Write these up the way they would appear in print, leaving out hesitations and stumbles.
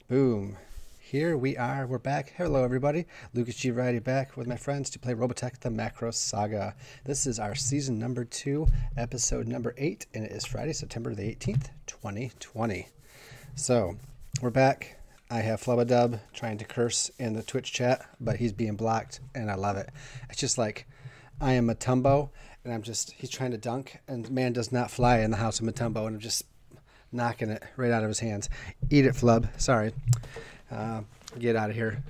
Boom. Here we are. We're back. Hello, everybody. Lucasgvariety back with my friends to play Robotech the MACROSS Saga. This is our season number 2, episode number 8, and it is Friday, September the 18th, 2020. So, we're back. I have Flubbadub trying to curse in the Twitch chat, but he's being blocked, and I love it. It's just like, I am Matumbo, and he's trying to dunk, and man does not fly in the house of Matumbo, and I'm just knocking it right out of his hands. Eat it, Flub. Sorry. Get out of here.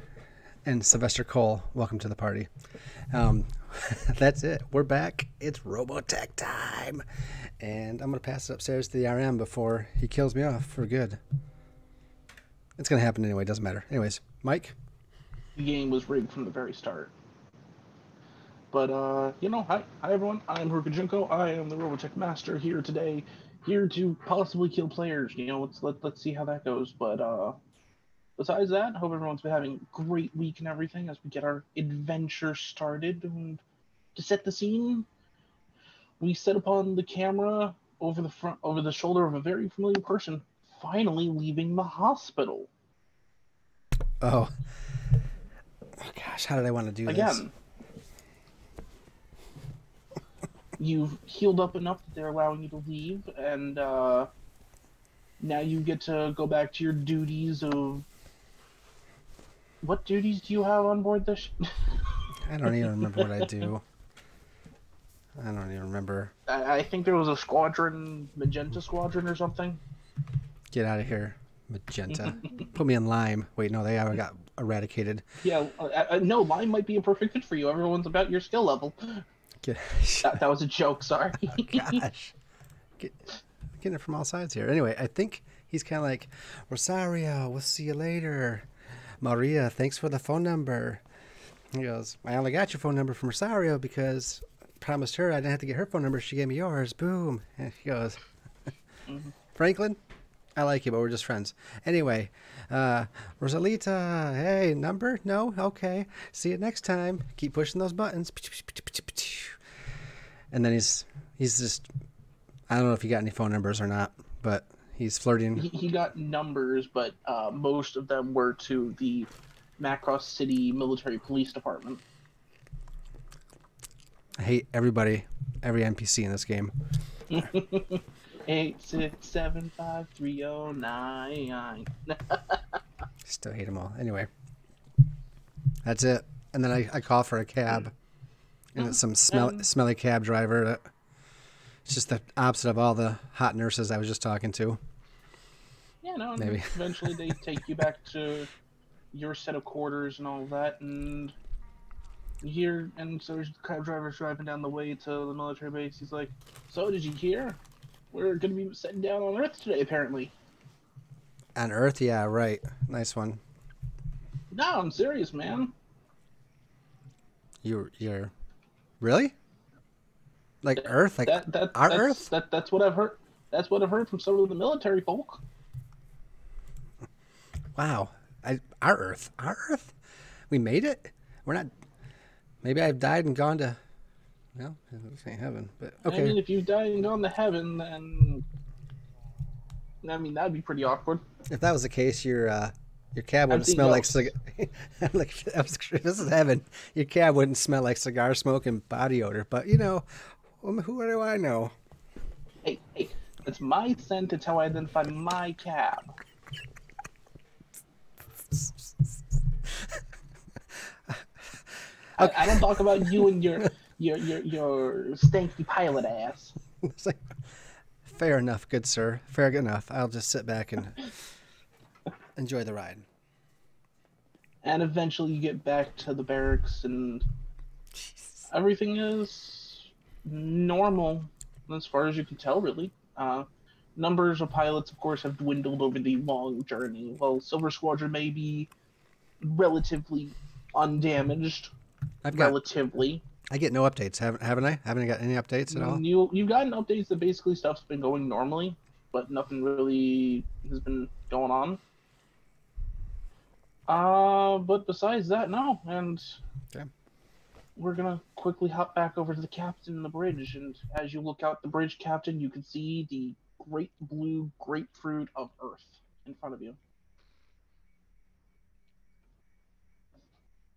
And Sylvester Cole, welcome to the party. That's it. We're back. It's Robotech time. And I'm going to pass it upstairs to the RM before he kills me off for good. It's going to happen anyway. Doesn't matter. Anyways, Mike? The game was rigged from the very start. But, hi everyone. I'm Harukajunko. I am the Robotech master here today. Here to possibly kill players. Let's see how that goes. But, besides that, I hope everyone's been having a great week and everything as we get our adventure started. And to set the scene, we set upon the camera over the shoulder of a very familiar person, finally leaving the hospital. Oh gosh, how did I want to do this? Again, you've healed up enough that they're allowing you to leave, and now you get to go back to your duties of... What duties do you have on board this? I don't even remember what I do. I don't even remember. I think there was a squadron, Magenta Squadron or something. Get out of here, Magenta. Put me in Lime. Wait, no, they got eradicated. Yeah, no, Lime might be a perfect fit for you. Everyone's about your skill level. That was a joke, sorry. Oh, gosh. Getting it from all sides here. Anyway, I think he's kind of like, Rosario, we'll see you later. Maria, thanks for the phone number. He goes, I only got your phone number from Rosario because I promised her I didn't have to get her phone number. She gave me yours. Boom. And he goes, Franklin, I like you, but we're just friends. Anyway, Rosalita, hey, number? No? Okay. See you next time. Keep pushing those buttons. And then he's just, I don't know if he got any phone numbers or not, but he's flirting. He got numbers, but most of them were to the MACROSS City Military Police Department. I hate everybody, every NPC in this game. 8675309. Still hate them all. Anyway, that's it. And then I call for a cab. And it's some smelly cab driver. It's just the opposite of all the hot nurses I was just talking to. Yeah, no, and maybe. Eventually they take you back to your set of quarters and all that, and so there's the cab driver driving down the way to the military base. He's like, so did you hear? We're going to be setting down on Earth today, apparently. On Earth? Yeah, right. Nice one. No, I'm serious, man. You're... Really? Like Earth? Like our Earth? That's what I've heard. That's what I've heard from some of the military folk. Wow. Our Earth? Our Earth? We made it? We're not... Maybe I've died and gone to... Well, this ain't heaven, but okay. I mean, if you've died and gone to heaven, then... I mean, that'd be pretty awkward. If that was the case, your cab wouldn't smell like cigar. Like if this is heaven, your cab wouldn't smell like cigar smoke and body odor. But who do I know? Hey, it's my scent. It's how I identify my cab. Okay. I don't talk about you and your stanky pilot ass. It's like, fair enough, good sir. Fair enough. I'll just sit back and enjoy the ride. And eventually you get back to the barracks and everything is normal as far as you can tell, really. Numbers of pilots, of course, have dwindled over the long journey. While Silver Squadron may be relatively undamaged. I get no updates, haven't I? Haven't I got any updates at all? You've gotten updates that basically stuff's been going normally, but nothing really has been going on. But besides that, no. And okay. We're gonna quickly hop back over to the captain in the bridge, and as you look out the bridge, Captain, you can see the great blue grapefruit of Earth in front of you.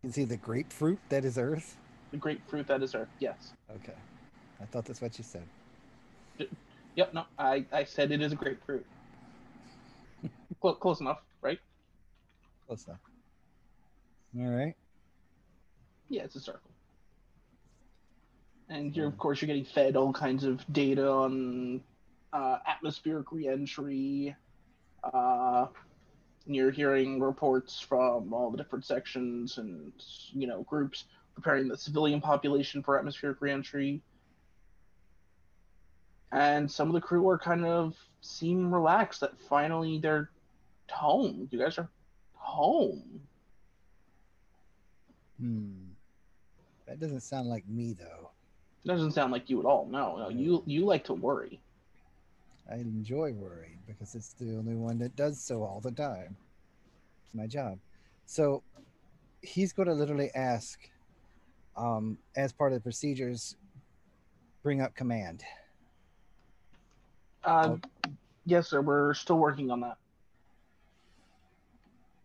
You can see the grapefruit that is Earth. The grapefruit that is Earth. Yes. Okay, I thought that's what you said. Yep. No, I said it is a grapefruit. Close enough, right? Close enough. All right. Yeah, it's a circle. And So, of course, you're getting fed all kinds of data on atmospheric reentry. Uh, you're hearing reports from all the different sections and groups preparing the civilian population for atmospheric reentry. And some of the crew are kind of seem relaxed that finally they're home. You guys are home. that doesn't sound like me though. Doesn't sound like you at all. No, no, No. you like to worry. I enjoy worrying because it's the only one that does so all the time. It's my job. So he's going to literally ask, as part of the procedures, bring up command. Uh, Oh, yes, sir. We're still working on that.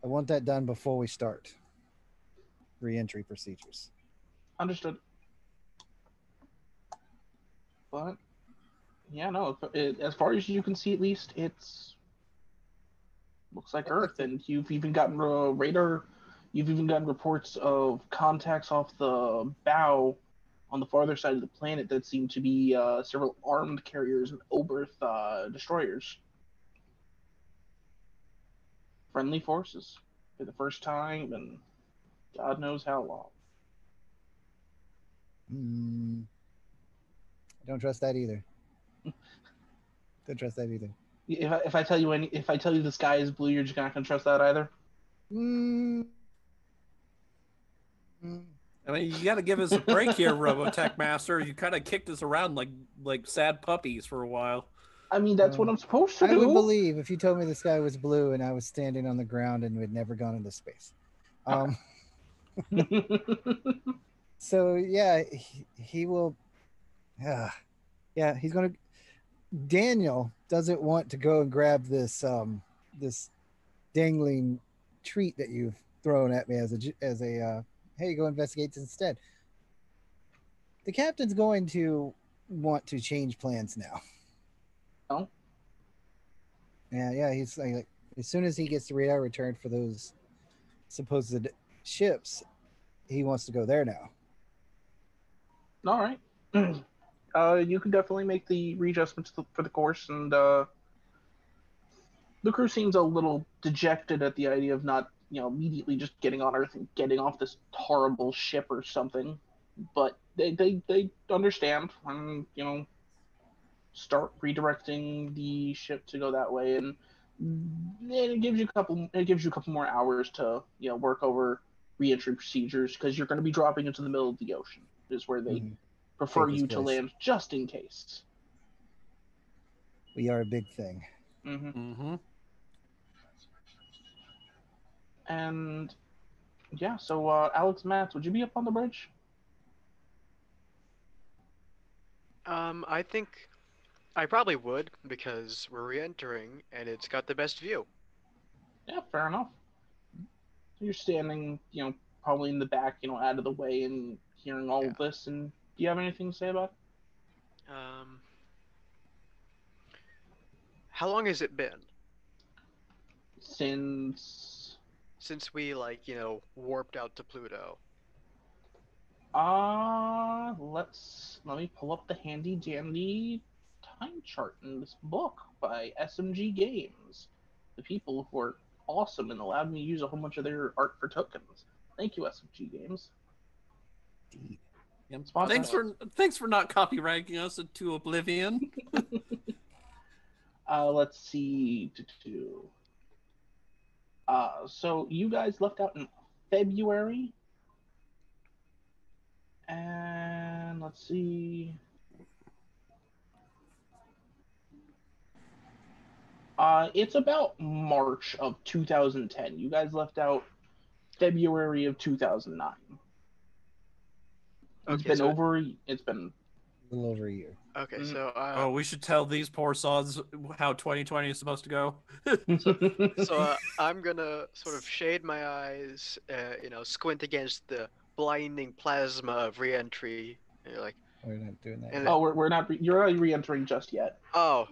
I want that done before we start reentry procedures. Understood. But yeah, no. As far as you can see, at least it's looks like I'd like Earth, to. and you've even gotten radar. You've even gotten reports of contacts off the bow on the farther side of the planet that seem to be several armed carriers and Oberth destroyers. Friendly forces for the first time in God knows how long. Mm, I don't trust that either. Don't trust that either. If I tell you if I tell you the sky is blue, you're just not gonna trust that either. Mm, mm. I mean, you got to give us a break here, Robotech Master. You kind of kicked us around like sad puppies for a while. I mean, that's what I'm supposed to I would do. believe if you told me the sky was blue and I was standing on the ground and had never gone into space. So yeah, he will. Yeah, he's gonna. Daniel doesn't want to go and grab this dangling treat that you've thrown at me as a hey, go investigate this instead. The captain's going to want to change plans now. No, Yeah, he's like as soon as he gets the radar returned for those supposed ships, he wants to go there now. all right. You can definitely make the readjustments for the course, and the crew seems a little dejected at the idea of not, immediately just getting on Earth and getting off this horrible ship or something. But they understand and start redirecting the ship to go that way, and it gives you a couple more hours to work over reentry procedures because you're going to be dropping into the middle of the ocean is where they Mm-hmm. prefer Safest you to place. land just in case. We are a big thing. Mm-hmm. Mm-hmm. And yeah, so Alex Matz, would you be up on the bridge? I think I probably would because we're re-entering and it's got the best view. Yeah, fair enough. You're standing, probably in the back, out of the way and hearing all Yeah. of this. And do you have anything to say about it? How long has it been Since since we warped out to Pluto? let me pull up the handy dandy time chart in this book by SMG Games, the people who are awesome and allowed me to use a whole bunch of their art for tokens. Thank you, SMG Games. Indeed. Yeah. Sponsor Thanks for not copywriting us into oblivion. Let's see. So you guys left out in February, and let's see. It's about March of 2010. You guys left out February of 2009. It's Okay, been so over. It's been A little over a year. Okay, so Oh, we should tell these poor sods how 2020 is supposed to go. I'm gonna sort of shade my eyes, squint against the blinding plasma of re-entry. Like, We're not doing that. and yet. Oh, we're not. You're not re-entering just yet. we're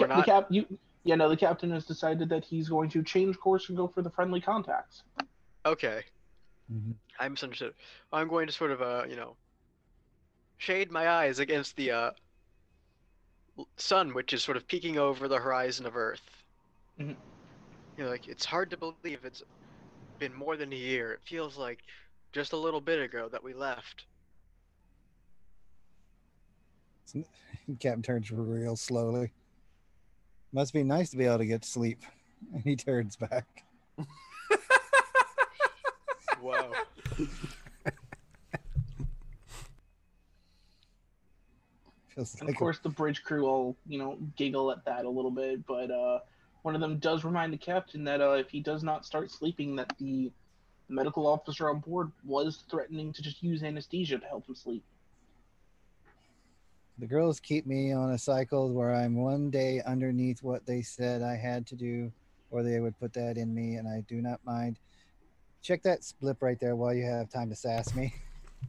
not. The captain has decided that he's going to change course and go for the friendly contacts. Okay, Mhm. I misunderstood. I'm going to sort of shade my eyes against the sun, which is sort of peeking over the horizon of Earth. Mhm. Like it's hard to believe it's been more than a year. It feels like just a little bit ago that we left. Captain turns real slowly. Must be nice to be able to get sleep. And he turns back. Wow. Feels And like of course, the bridge crew all giggle at that a little bit, but one of them does remind the captain that if he does not start sleeping, that the medical officer on board was threatening to just use anesthesia to help him sleep. the girls keep me on a cycle where I'm one day underneath what they said I had to do, or they would put that in me, and I do not mind. Check that blip right there while you have time to sass me.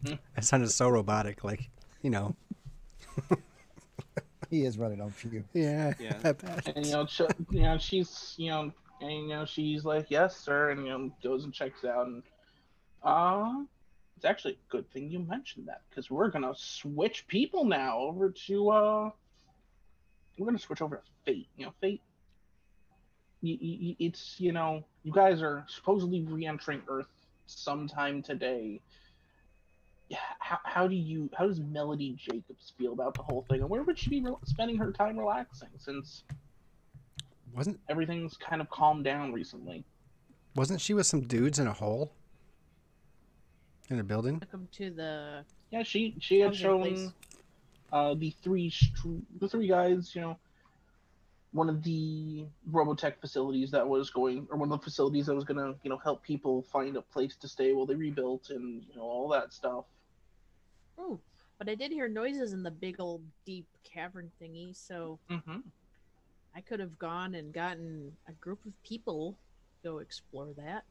It sounded so robotic, like, you know. He is running on fumes. Yeah, Yeah. I bet. And she's she's like, yes, sir, and goes and checks out, and it's actually a good thing you mentioned that, because we're gonna switch people now over to we're gonna switch over to Fayt. Fayt. It's you guys are supposedly re-entering Earth sometime today. Yeah, how does Melody Jacobs feel about the whole thing, and where would she be spending her time relaxing, since everything's kind of calmed down recently? Wasn't she with some dudes in a hole in a building? Welcome to the Yeah, she had housing shown place. the three guys, one of the Robotech facilities that was going, or one of the facilities that was gonna, help people find a place to stay while they rebuilt, and all that stuff. Ooh, but I did hear noises in the big old deep cavern thingy, so Mm-hmm. I could have gone and gotten a group of people to go explore that.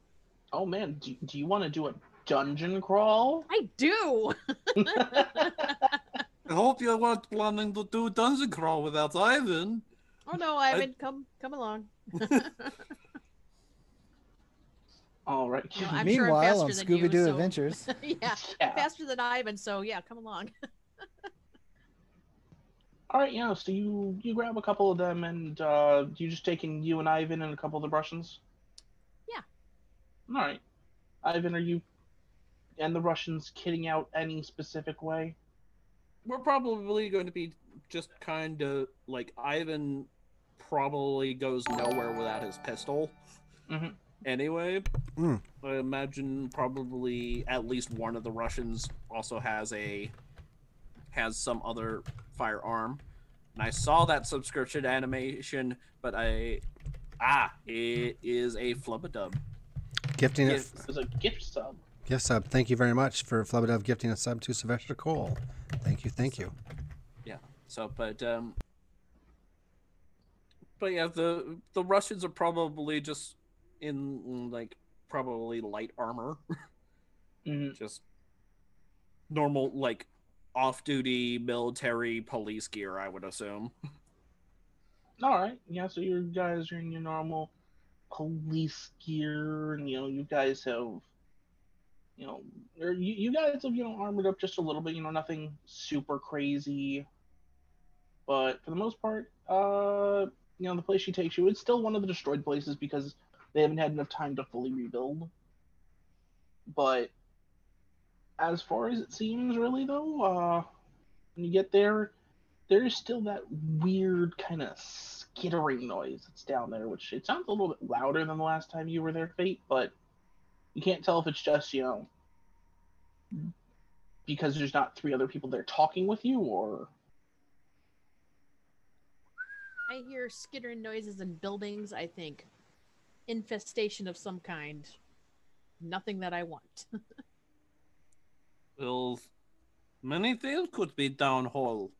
Oh man, do you want to do a dungeon crawl? I do. I hope you weren't planning to do dungeon crawl without Ivan. Oh no, Ivan, come along. All right. No, I'm sure I'm Meanwhile, on faster than you, Scooby Doo so- Adventures. yeah, Yeah. faster than Ivan, so yeah, come along. All right, so you grab a couple of them, and you just taking you and Ivan and a couple of the Russians? Yeah. All right. Ivan, are you and the Russians kitting out any specific way? We're probably going to be just kind of like Ivan probably goes nowhere without his pistol. Mm-hmm. Anyway, Mm. I imagine probably at least one of the Russians also has some other firearm. And I saw that subscription animation, but it is a flubadub. Gifting it. It was a gift sub. Gift sub. Thank you very much for Flubadov gifting a sub to Sylvester Cole. Thank you. Yeah. So, but yeah, the Russians are probably just in like probably light armor, Mm-hmm. just normal like off-duty military police gear, I would assume. All right. Yeah, so you guys are in your normal police gear, and you guys have or you guys have armored up just a little bit. Nothing super crazy, but for the most part, the place she takes you, it's still one of the destroyed places because they haven't had enough time to fully rebuild. But as far as it seems, really though, when you get there, there's still that weird kind of skittering noise that's down there, which it sounds a little bit louder than the last time you were there, Fayt, but you can't tell if it's just, because there's not three other people there talking with you, or... I hear skittering noises in buildings. I think infestation of some kind. Nothing that I want. Well, many things could be downhole.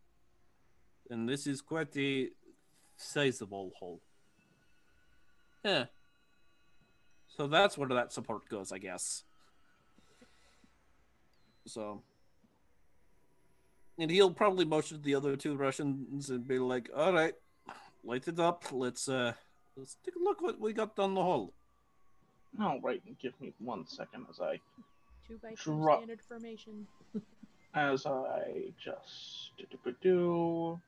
And this is quite a sizable hole. Yeah. So that's where that support goes, I guess. So. And he'll probably motion to the other two Russians and be like, all right, light it up. Let's take a look what we got down the hole. All right, give me 1 second as I 2x2 Drop. standard formation. just do.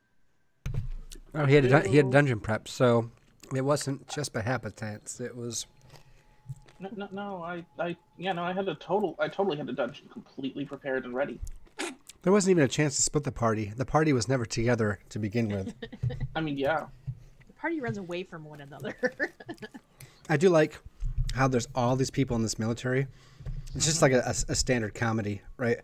Oh, he had dungeon prep, so it wasn't just by happenstance. It was. No, I totally had the dungeon completely prepared and ready. There wasn't even a chance to split the party. The party was never together to begin with. I mean, yeah. The party runs away from one another. I do like how there's all these people in this military. It's just like a standard comedy, right?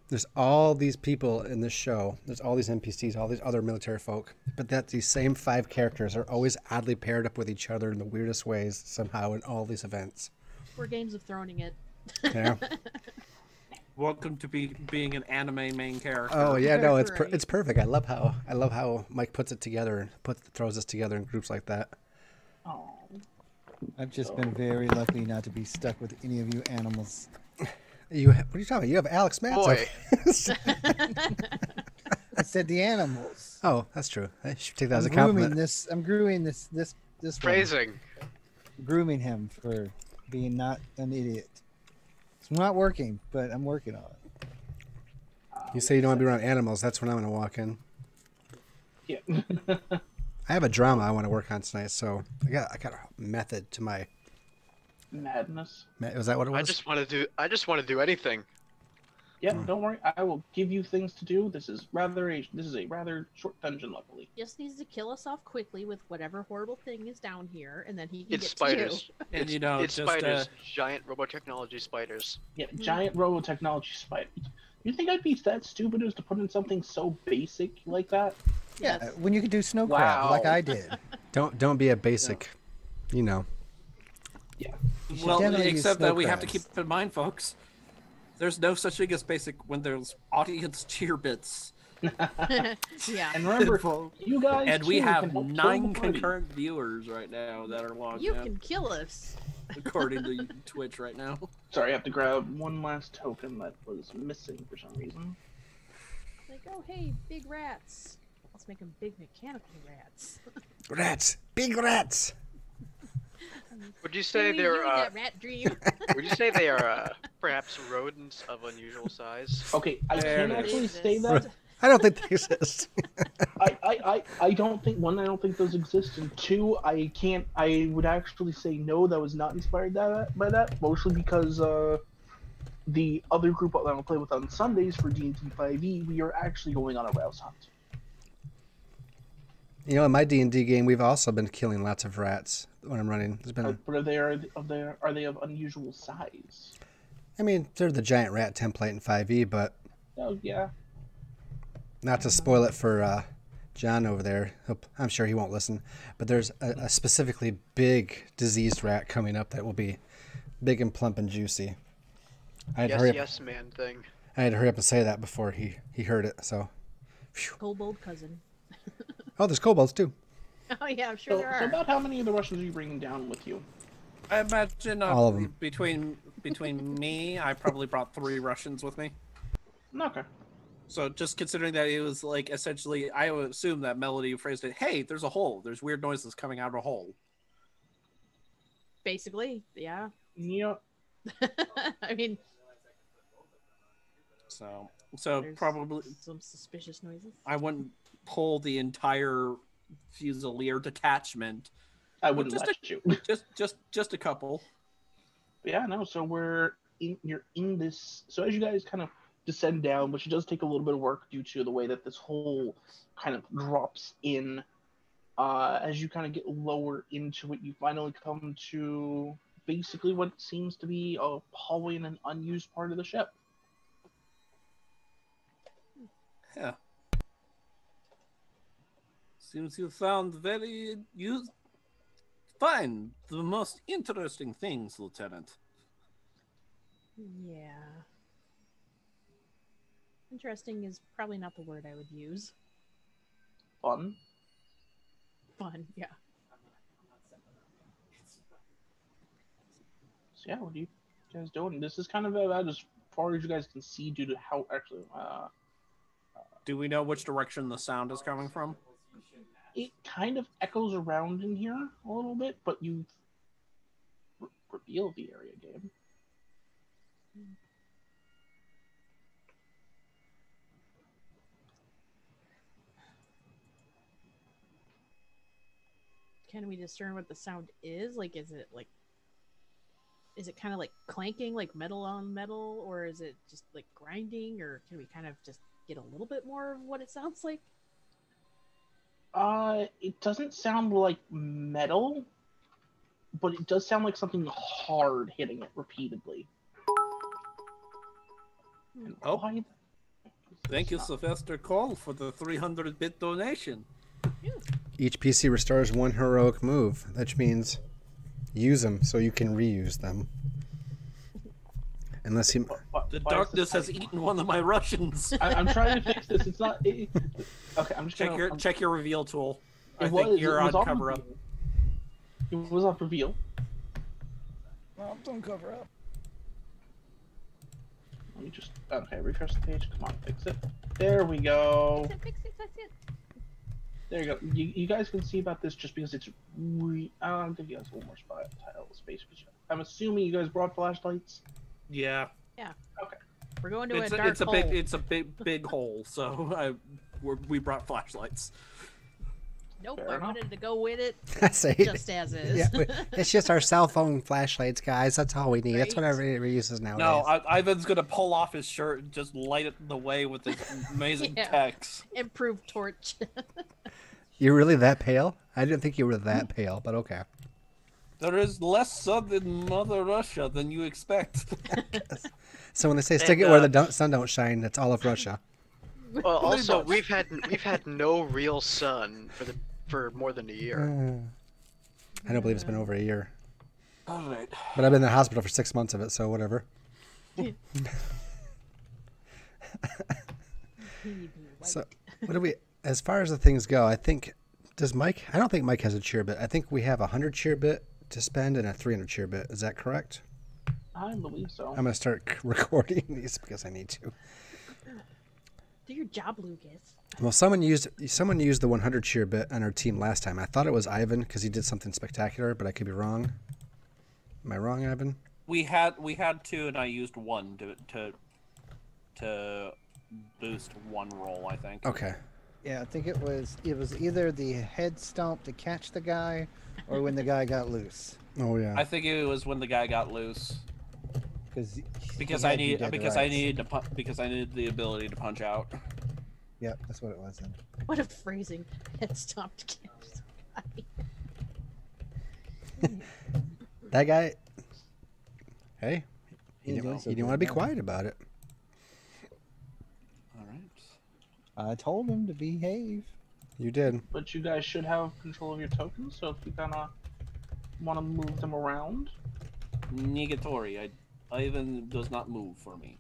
There's all these people in this show. There's all these NPCs, all these other military folk. But that these same 5 characters are always oddly paired up with each other in the weirdest ways somehow in all these events. We're Games of Throning it. Yeah. Welcome to being an anime main character. Oh yeah, no, it's Right. it's perfect. I love how Mike puts it together, throws us together in groups like that. Oh, I've just been very lucky not to be stuck with any of you animals. What are you talking about? You have Alex Matz. Boy. I said the animals. Oh, that's true. I should take that as a I'm grooming compliment. I'm grooming this one. Phrasing. Grooming him for being not an idiot. It's not working, but I'm working on it. You say you don't want to be around animals. That's when I'm going to walk in. yeah. I have a drama I want to work on tonight, so I got a method to my. Madness. Was that what it was? I just want to do anything. Yeah, don't worry. I will give you things to do. This is a rather short dungeon, luckily. Just needs to kill us off quickly with whatever horrible thing is down here, and then he can It's get spiders. to And it's, you know, it's just, spiders. Giant Robotechnology spiders. Yeah, giant Robotechnology spider. You think I'd be that stupid as to put in something so basic like that? you. Yeah, Yes. when you can do snow crab Wow. like I did. Don't be a basic, you know. Yeah. should Well, definitely use except snow that we have to crabs. keep in mind, folks, there's no such thing as basic when there's audience cheer bits. Yeah. And remember, you guys And we too have can help kill 9 the party. concurrent viewers right now that are logged You in, can kill us. according to Twitch right now. Sorry, I have to grab one last token that was missing for some reason. Like, oh hey, big rats. Let's make them big mechanical rats. Rats, big rats. Would you say Maybe they're you and that rat dream. would you say they are perhaps rodents of unusual size? Okay, I There can't it actually is. say that. I don't think they exist. I don't think, one, I don't think those exist, and 2, I would actually say no, that was not inspired by that, mostly because the other group that I'll play with on Sundays for D&D 5e, we are actually going on a rouse hunt. You know, in my D&D game, we've also been killing lots of rats when I'm running. There's been, But are they of unusual size? I mean, they're the giant rat template in 5e, but Oh yeah. not to spoil it for John over there. I'm sure he won't listen. But there's a specifically big diseased rat coming up that will be big and plump and juicy. I had to hurry up. Yes, man thing. I had to hurry up and say that before he heard it. So, phew. Kobold cousin. Oh, there's kobolds too. Oh yeah, I'm sure So, there so are. about how many of the Russians are you bringing down with you? I imagine All of 'em. between me, I probably brought 3 Russians with me. Okay. So just considering that it was like essentially, I would assume that Melody phrased it, hey, there's a hole. There's weird noises coming out of a hole. Basically, yeah. Yeah. I mean, So there's probably some suspicious noises. I wouldn't pull the entire Fusilier detachment. I wouldn't Just let you. Just a couple. Yeah, no, so you're in this, so as you guys kind of descend down, which does take a little bit of work due to the way that this hole kind of drops in, as you kind of get lower into it, you finally come to basically what seems to be a hallway in an unused part of the ship. Yeah. Seems you found find the most interesting things, Lieutenant. Yeah. Interesting is probably not the word I would use. fun. Fun, yeah. So yeah, what are you guys doing? This is kind of about as far as you guys can see due to how actually. Do we know which direction the sound is coming from? It kind of echoes around in here a little bit, but you reveal the area game. Can we discern what the sound is? Like, is it kind of like clanking, like metal on metal, or is it just like grinding, or can we kind of just get a little bit more of what it sounds like? It doesn't sound like metal, but it does sound like something hard hitting it repeatedly. And Oh. why- Thank you, Sylvester Cole, for the 300-bit donation. Each PC restores one heroic move, which means use them so you can reuse them. Unless you... The why is darkness this has eaten one of my Russians. I'm trying to fix this. It's not. Okay, I'm just Check your reveal tool. I It think was- you're it on was cover up. reveal. It was off reveal. Well, don't cover up. Let me just. Okay, refresh the page. Come on, fix it. There we go. Fix it. There you go. You guys can see about this just because it's. I don't think you guys have one more spot tile space. I'm assuming you guys brought flashlights. Yeah. We're going to It's a dark hole. It's a big hole. So we brought flashlights. Nope, Fair I enough. wanted to go with it I say... just as is. Yeah, it's just our cell phone flashlights, guys. That's all we need. That's what Right. everybody uses nowadays. No, Ivan's gonna pull off his shirt and just light it the way with his amazing Yeah. text. Improved torch. You're really that pale? I didn't think you were that pale, but okay. There is less sun in Mother Russia than you expect. So when they say stick it where the sun don't shine, that's all of Russia. Well, also much. we've had no real sun for more than a year. I don't believe it's been over a year. All right. But I've been in the hospital for 6 months of it, so whatever. So what do we, as far as the things go, I think, does Mike, I don't think Mike has a cheer bit. I think we have a 100 cheer bit to spend and a 300 cheer bit. Is that correct? I believe so. I'm going to start recording these because I need to. Do your job, Lucas. Well, someone used the 100 cheer bit on our team last time. I thought it was Ivan because he did something spectacular, but I could be wrong. Am I wrong, Ivan? We had two, and I used one to boost one roll. I think. Okay. Yeah, I think it was either the head stomp to catch the guy, or when the guy got loose. Oh yeah. I think it was when the guy got loose. Because I needed the ability to punch out. Yep, that's what it was then. What a phrasing. Head stop to catch somebody. That guy. Hey, he He didn't did want to be quiet about it. All right. I told him to behave. You did. But you guys should have control of your tokens, so if you kind of want to move them around. Negatory. Ivan does not move for me.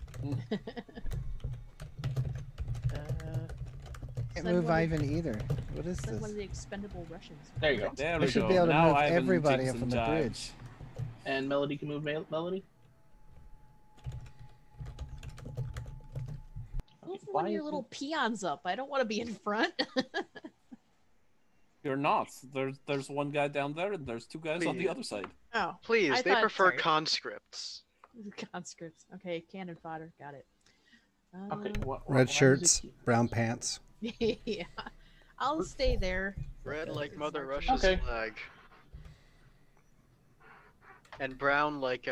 Can't Send move one of- Ivan either. What is Send one of this? the expendable Russians. There you go. There We we should go. be able to Now move Ivan everybody jigs up and from the jives. bridge. And Melody can move Melody. Move Why one of your is little peons up. I don't want to be in front. You're not. There's one guy down there, and there's two guys on the Please. other side. Oh, Please, I they thought- prefer sorry. conscripts. Conscripts. Okay, cannon fodder. Got it. Okay. Why Red does it shirts, keep- brown pants. Yeah. I'll stay there. Red like Mother Marching. Russia's Okay. flag. And brown like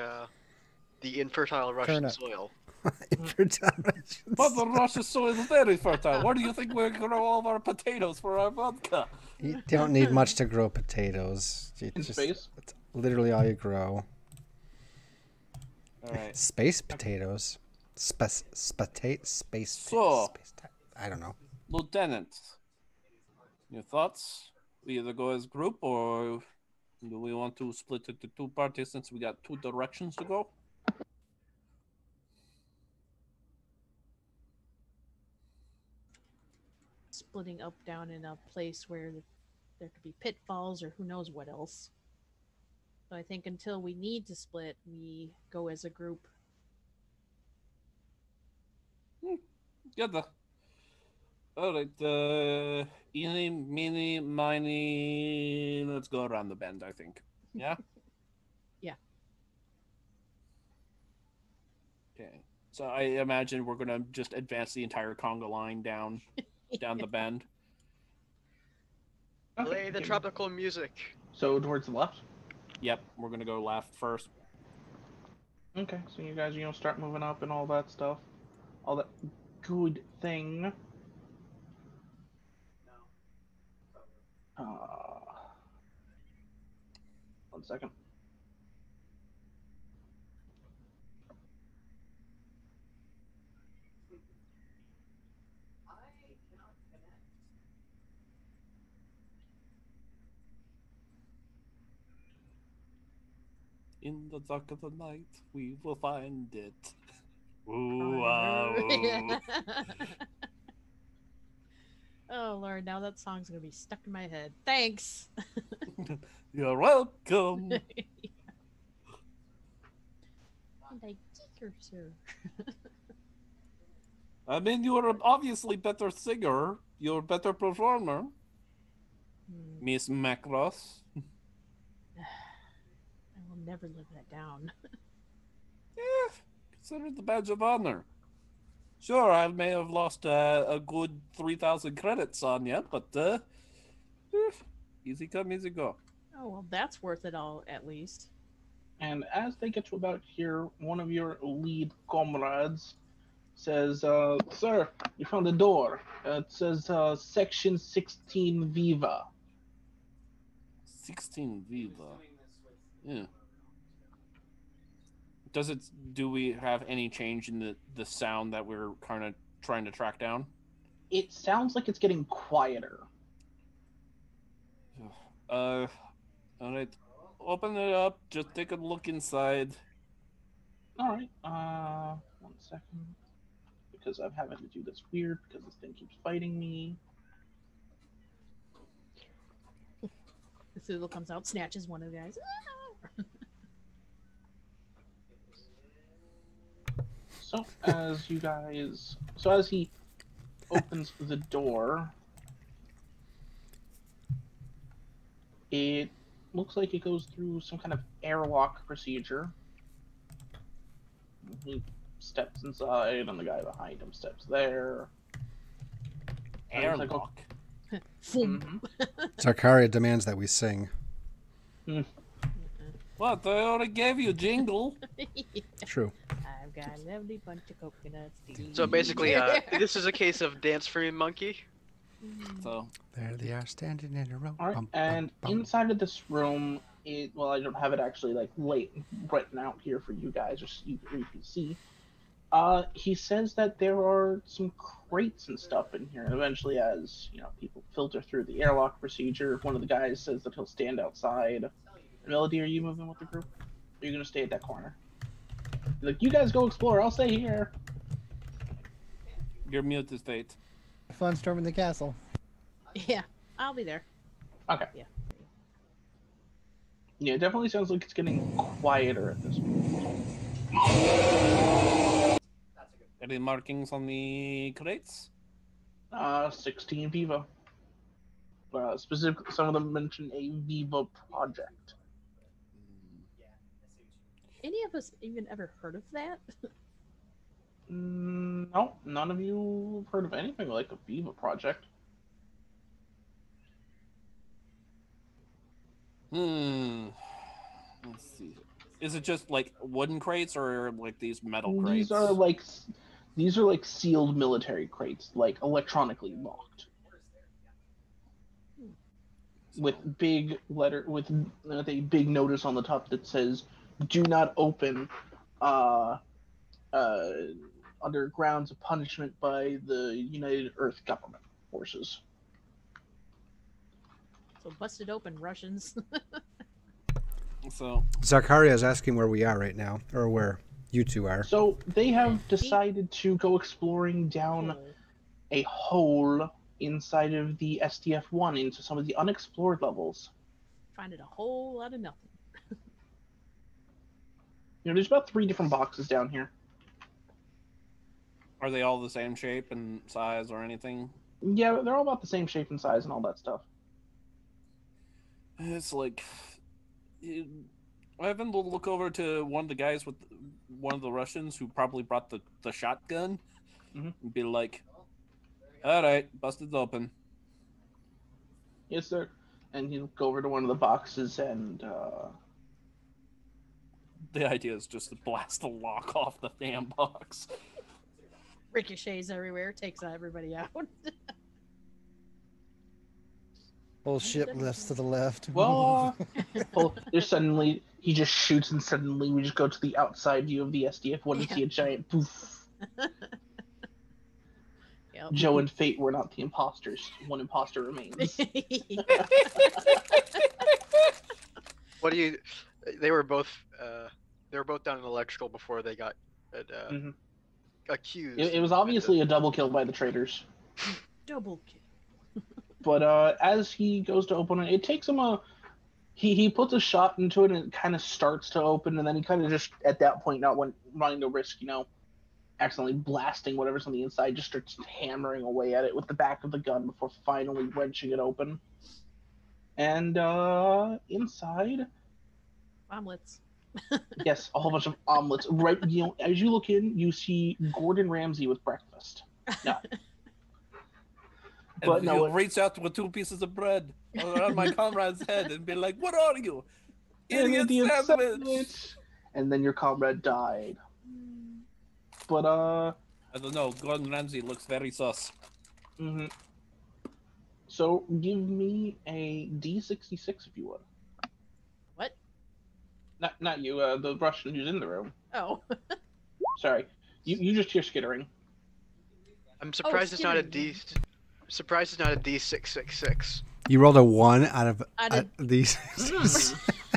the infertile Russian Turnip. soil. Mother Russia soil is very fertile. Where do you think we grow all of our potatoes for our vodka? You don't need much to grow potatoes. You In just, space? It's literally all you grow. All right. Space potatoes. Space. So- I don't know. Lieutenant, your thoughts? We either go as group, or do we want to split it to two parties since we got two directions to go? splitting up down in a place where there could be pitfalls or who knows what else. So I think until we need to split, we go as a group. Good. All right. Eeny, meeny, miny. Let's go around the bend, I think. Yeah? Yeah. Okay. So I imagine we're going to just advance the entire conga line down the bend. Play the tropical music. So towards the left? Yep, we're going to go left first. Okay, so you guys, start moving up and all that stuff. All that good thing. One second. In the dark of the night, we will find it. Ooh, ah, ooh. Oh Lord, now that song's gonna be stuck in my head. Thanks. You're welcome. And I take her, sir. I mean, you're obviously better singer. You're a better performer, Miss MACROSS. I will never live that down. Yeah, consider it the badge of honor. Sure, I may have lost a good 3,000 credits on you, but easy come, easy go. Oh well, that's worth it all at least. And as they get to about here, one of your lead comrades says, "Sir, you found a door. It says Section 16 Viva." 16 Viva. Yeah. Do we have any change in the sound that we're kind of trying to track down? It sounds like it's getting quieter. All right. Open it up. Just take a look inside. All right. 1 second. Because I'm having to do this weird because this thing keeps fighting me. The Thule comes out, snatches one of the guys. So as he opens the door, it looks like it goes through some kind of airlock procedure. He steps inside, and the guy behind him steps there. Airlock. Zarkaria demands that we sing. What? I already gave you a jingle. True. I've got a lovely bunch of coconuts. So basically, this is a case of dance for me, monkey. So There they are, standing in a row. All right, and inside of this room, I don't have it actually written out here for you guys, or you can see. He says that there are some crates and stuff in here. And eventually, as people filter through the airlock procedure, one of the guys says that he'll stand outside. Melody, are you moving with the group? Or are you gonna stay at that corner? Like, you guys go explore. I'll stay here. you're muted, Fayt. Fun storming the castle. Yeah, I'll be there. Okay. Yeah. Yeah, it definitely sounds like it's getting quieter at this point. Any markings on the crates? 16 Viva. Specifically, some of them mention a Viva project. Any of us even ever heard of that? No, none of you have heard of anything like a Viva project. Let's see. Is it just like wooden crates or like these metal crates? These are like sealed military crates, like electronically locked. With a big notice on the top that says, "Do not open under grounds of punishment by the United Earth Government forces." So bust it open, Russians. So Zarkaria is asking where we are right now, or where you two are. So they have decided to go exploring down a hole inside of the SDF-1 into some of the unexplored levels. Finding a whole lot of nothing. There's about 3 different boxes down here. Are they all the same shape and size or anything? Yeah, they're all about the same shape and size and all that stuff. It's like, I haven't look over to one of the guys with one of the Russians who probably brought the shotgun, and be like, "All right, busted open." Yes, sir. And he'll go over to one of the boxes and The idea is just to blast the lock off the damn box. Ricochets everywhere, takes everybody out. Whole ship lifts to the left. well, there's suddenly he just shoots and suddenly we just go to the outside view of the SDF-1 and see a giant poof. Yep. Joe and Fayt were not the imposters. One imposter remains. What do you? They were both down in electrical before they got accused. It was obviously a double kill by the traitors. Double kill. But as he goes to open it, it takes him he puts a shot into it and it kind of starts to open, and then he kind of just at that point not wanting to risk accidentally blasting whatever's on the inside, just starts hammering away at it with the back of the gun before finally wrenching it open. And inside, Omelets. yes, a whole bunch of omelets. Right, as you look in, you see Gordon Ramsay with breakfast. No. But no, he'll reach out with 2 pieces of bread around my comrade's head and be like, "What are you? Idiot sandwich!" And then your comrade died. But I don't know. Gordon Ramsay looks very sus. So give me a D66 if you would. What? Not you. The Russian who's in the room. Oh. Sorry. You just hear skittering. I'm surprised it's not a D. Surprised it's not a D666. You rolled a 1 out of these.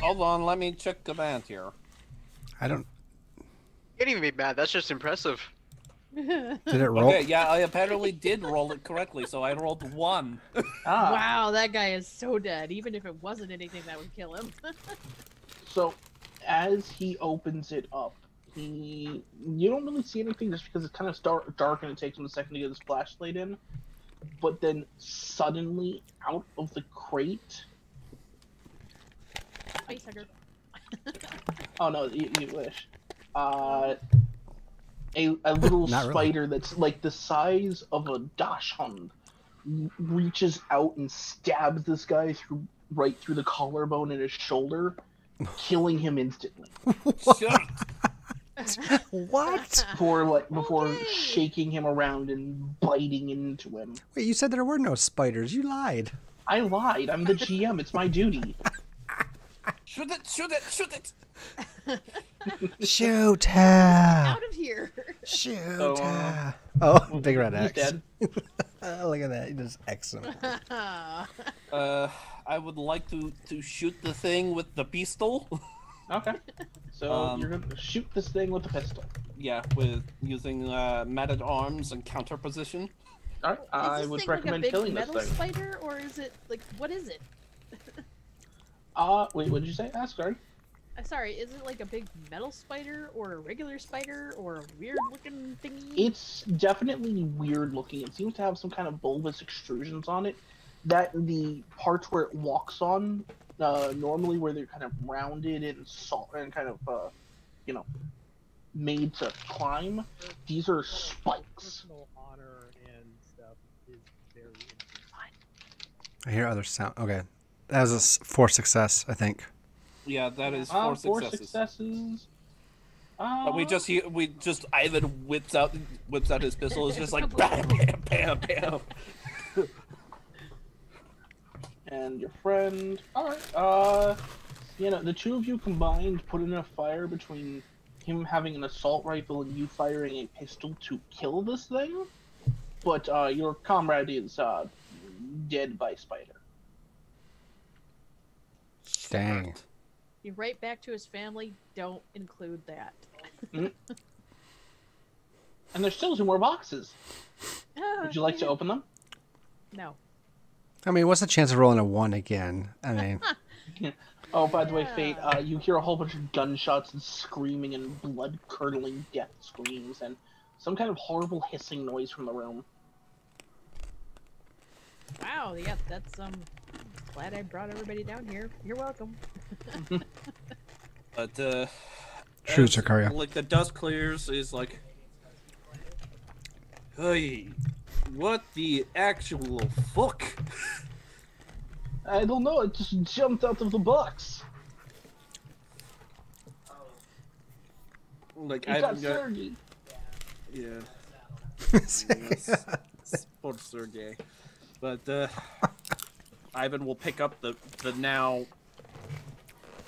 Hold on, let me check the math here. I don't. You can't even be mad. That's just impressive. Did it roll? Okay, yeah, I apparently did roll it correctly, so I rolled 1. Wow, that guy is so dead. Even if it wasn't anything that would kill him. So, as he opens it up, you don't really see anything just because it's kind of dark and it takes him a second to get his flashlight in. But then suddenly, out of the crate... Face hugger. Oh no, you wish. A little spider that's like the size of a dachshund reaches out and stabs this guy right through the collarbone in his shoulder, killing him instantly. What? Before shaking him around and biting into him. Wait, you said there were no spiders. You lied. I lied. I'm the GM. It's my duty. Shoot it! Shoot it! Shoot it! Shoot her! Out of here! Shoot her! Oh, big red He's X. dead. Oh, look at that. He just X him. I would like to shoot the thing with the pistol. Okay. So you're gonna shoot this thing with a pistol. Yeah, with using matted arms and counter position. Alright, I would recommend killing this thing. Is this like a big metal spider, or is it like what is it? Wait, what did you say? Sorry. Sorry, is it like a big metal spider, or a regular spider, or a weird-looking thingy? It's definitely weird-looking. It seems to have some kind of bulbous extrusions on it. That the parts where it walks on, normally where they're kind of rounded and kind of, made to climb. These are spikes. Personal honor and stuff is very interesting. I hear other sound. Okay. That was a 4 success, I think. Yeah, that is 4 successes. But we just Ivan whips out his pistol. It's just like bam, bam, bam, bam. And your friend. Alright, the two of you combined put enough fire between him having an assault rifle and you firing a pistol to kill this thing. But your comrade is dead by spider. Dang. You write back to his family, don't include that. And there's still 2 more boxes. Would you like to open them? No. I mean, what's the chance of rolling a 1 again? I mean, Oh, by the way, Yeah. Fayt, you hear a whole bunch of gunshots and screaming and blood-curdling death screams and some kind of horrible hissing noise from the room. Wow. Yep. That's glad I brought everybody down here. You're welcome. But True, as, Zakaria. like the dust clears, is like, hey, what the actual fuck? I don't know, it just jumped out of the box. Like It I got haven't got, Sergey. yeah, yes, poor Sergey. But Ivan will pick up the now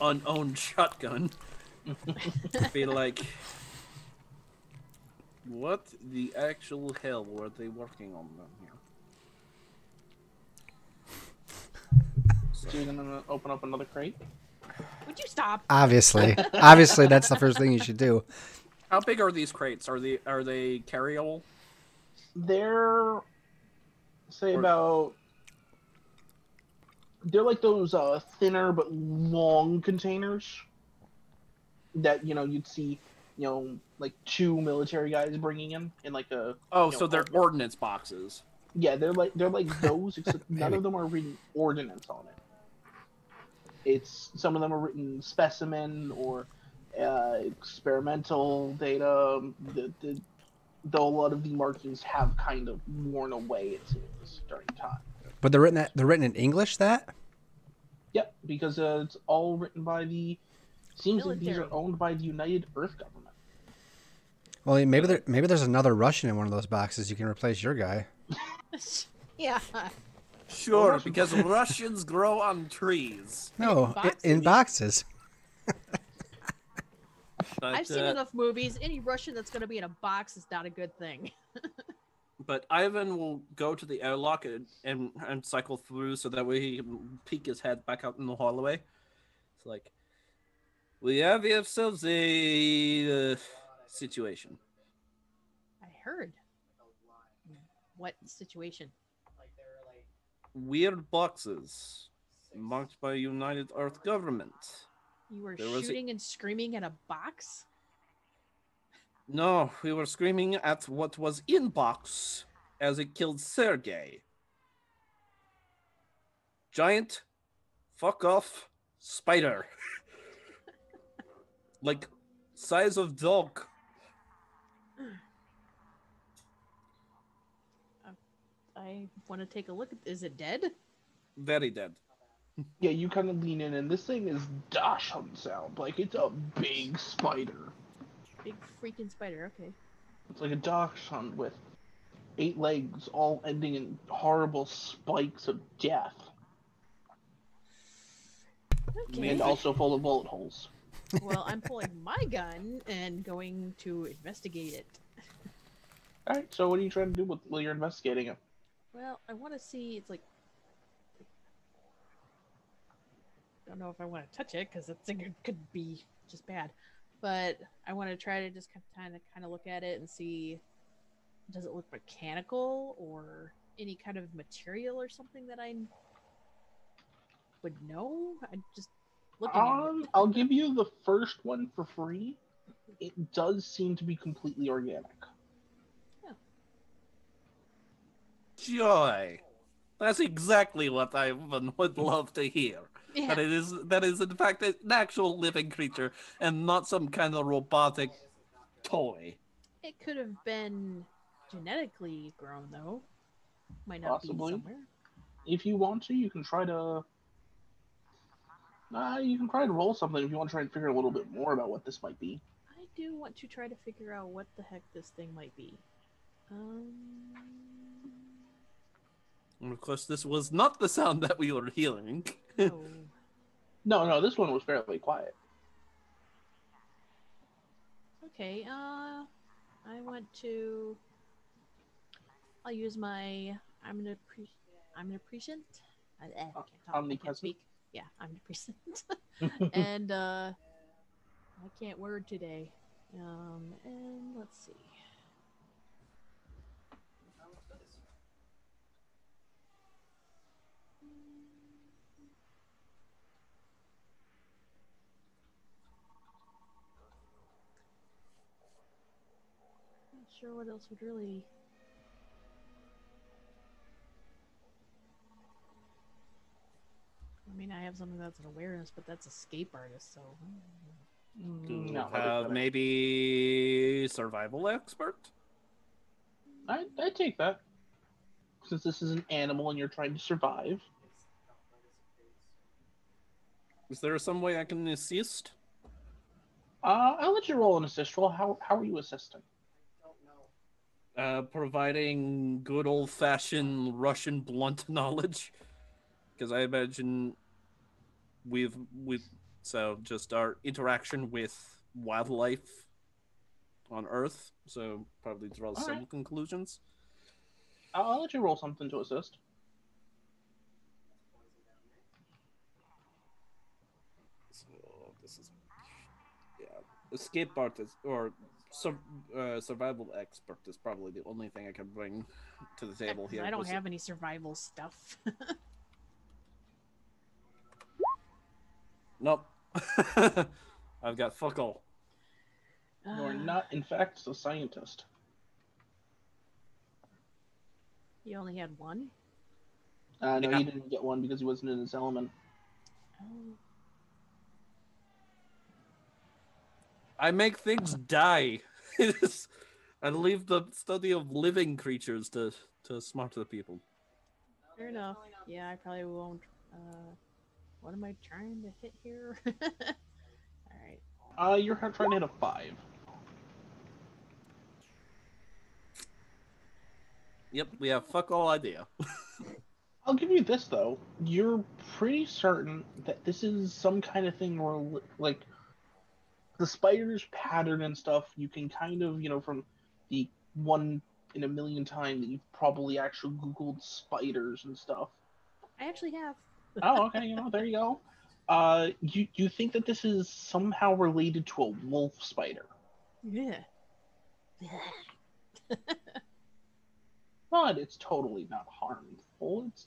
unowned shotgun. Be like, what the actual hell were they working on down here? So you're gonna open up another crate? Would you stop? obviously, that's the first thing you should do. How big are these crates? Are they carryable? They're, say, Or- about... They're like those thinner but long containers that, you'd see, like 2 military guys bringing in like a... Oh, you know, so they're ordnance boxes. Yeah, they're like those, except none of them are written ordnance on it. It's some of them are written specimen or experimental data. Though a lot of the markings have kind of worn away, it seems, during time. But they're written in English. That Yep, because it's all written by the... Seems like these are Military. owned by the United Earth Government. well, maybe there's another Russian in one of those boxes. You can replace your guy. Yeah. Sure, Russian- because Russians grow on trees. No, in boxes. But, I've seen enough movies. Any Russian that's going to be in a box is not a good thing. But Ivan will go to the airlock and cycle through so that way he can peek his head back out in the hallway. It's like, we have ourselves a situation. I heard. What situation? Weird boxes marked by United Earth Government. You were There was a- shooting and screaming at a box? No, we were screaming at what was in box as it killed Sergey. Giant, fuck off, spider. Like, size of dog. I want to take a look. Is it dead? Very dead. Yeah, you kind of lean in, and this thing is Dachshund sound. Like, it's a big spider. Big freaking spider. Okay. It's like a Dachshund with 8 legs, all ending in horrible spikes of death, Okay. and also full of bullet holes. Well, I'm pulling my gun and going to investigate it. Alright, so what are you trying to do while you're investigating it? Well, I want to see. It's like, I don't know if I want to touch it because that thing could be just bad. But I want to try to just kind of look at it and see, does it look mechanical or any kind of material or something that I would know? I just looking at it. I'll give you the first one for free. It does seem to be completely organic. Joy. That's exactly what I would love to hear. Yeah. That is in fact an actual living creature and not some kind of robotic toy. It could have been genetically grown though. Might not Possibly. be somewhere. If you want to, you can try to... roll something if you want to try and figure a little bit more about what this might be. I do want to try to figure out what the heck this thing might be. And of course, this was not the sound that we were hearing. No. No, this one was fairly quiet. Okay, I want to... I'll use my omnipresent. I can't talk. I can't Omnipresent? speak. Yeah, omnipresent. And I can't word today. And let's see. sure what else would really. I mean, I have something that's an awareness, but that's escape artist, so. Do you No, have maybe survival expert? I take that. Since this is an animal and you're trying to survive. Is there some way I can assist? I'll let you roll an assist roll. How are you assisting? Providing good old-fashioned Russian blunt knowledge, because I imagine we've so just our interaction with wildlife on Earth. So probably draw some right. conclusions. I'll let you roll something to assist. So this is escape artist or survival expert is probably the only thing I can bring to the table here. I don't have any survival stuff. Nope. I've got fuck all. You're not, in fact, a scientist. You only had one? No, Yeah. he didn't get one because he wasn't in his element. Oh. I make things die. I leave the study of living creatures to smarter people. Fair enough. Yeah, I probably won't. What am I trying to hit here? Alright. You're trying to hit a 5. Yep, we have fuck all idea. I'll give you this, though. You're pretty certain that this is some kind of thing where, like, the spider's pattern and stuff, you can kind of, from the 1 in a million time that you've probably actually Googled spiders and stuff. I actually have. Oh, okay, there you go. You think that this is somehow related to a wolf spider. Yeah. But it's totally not harmful. It's,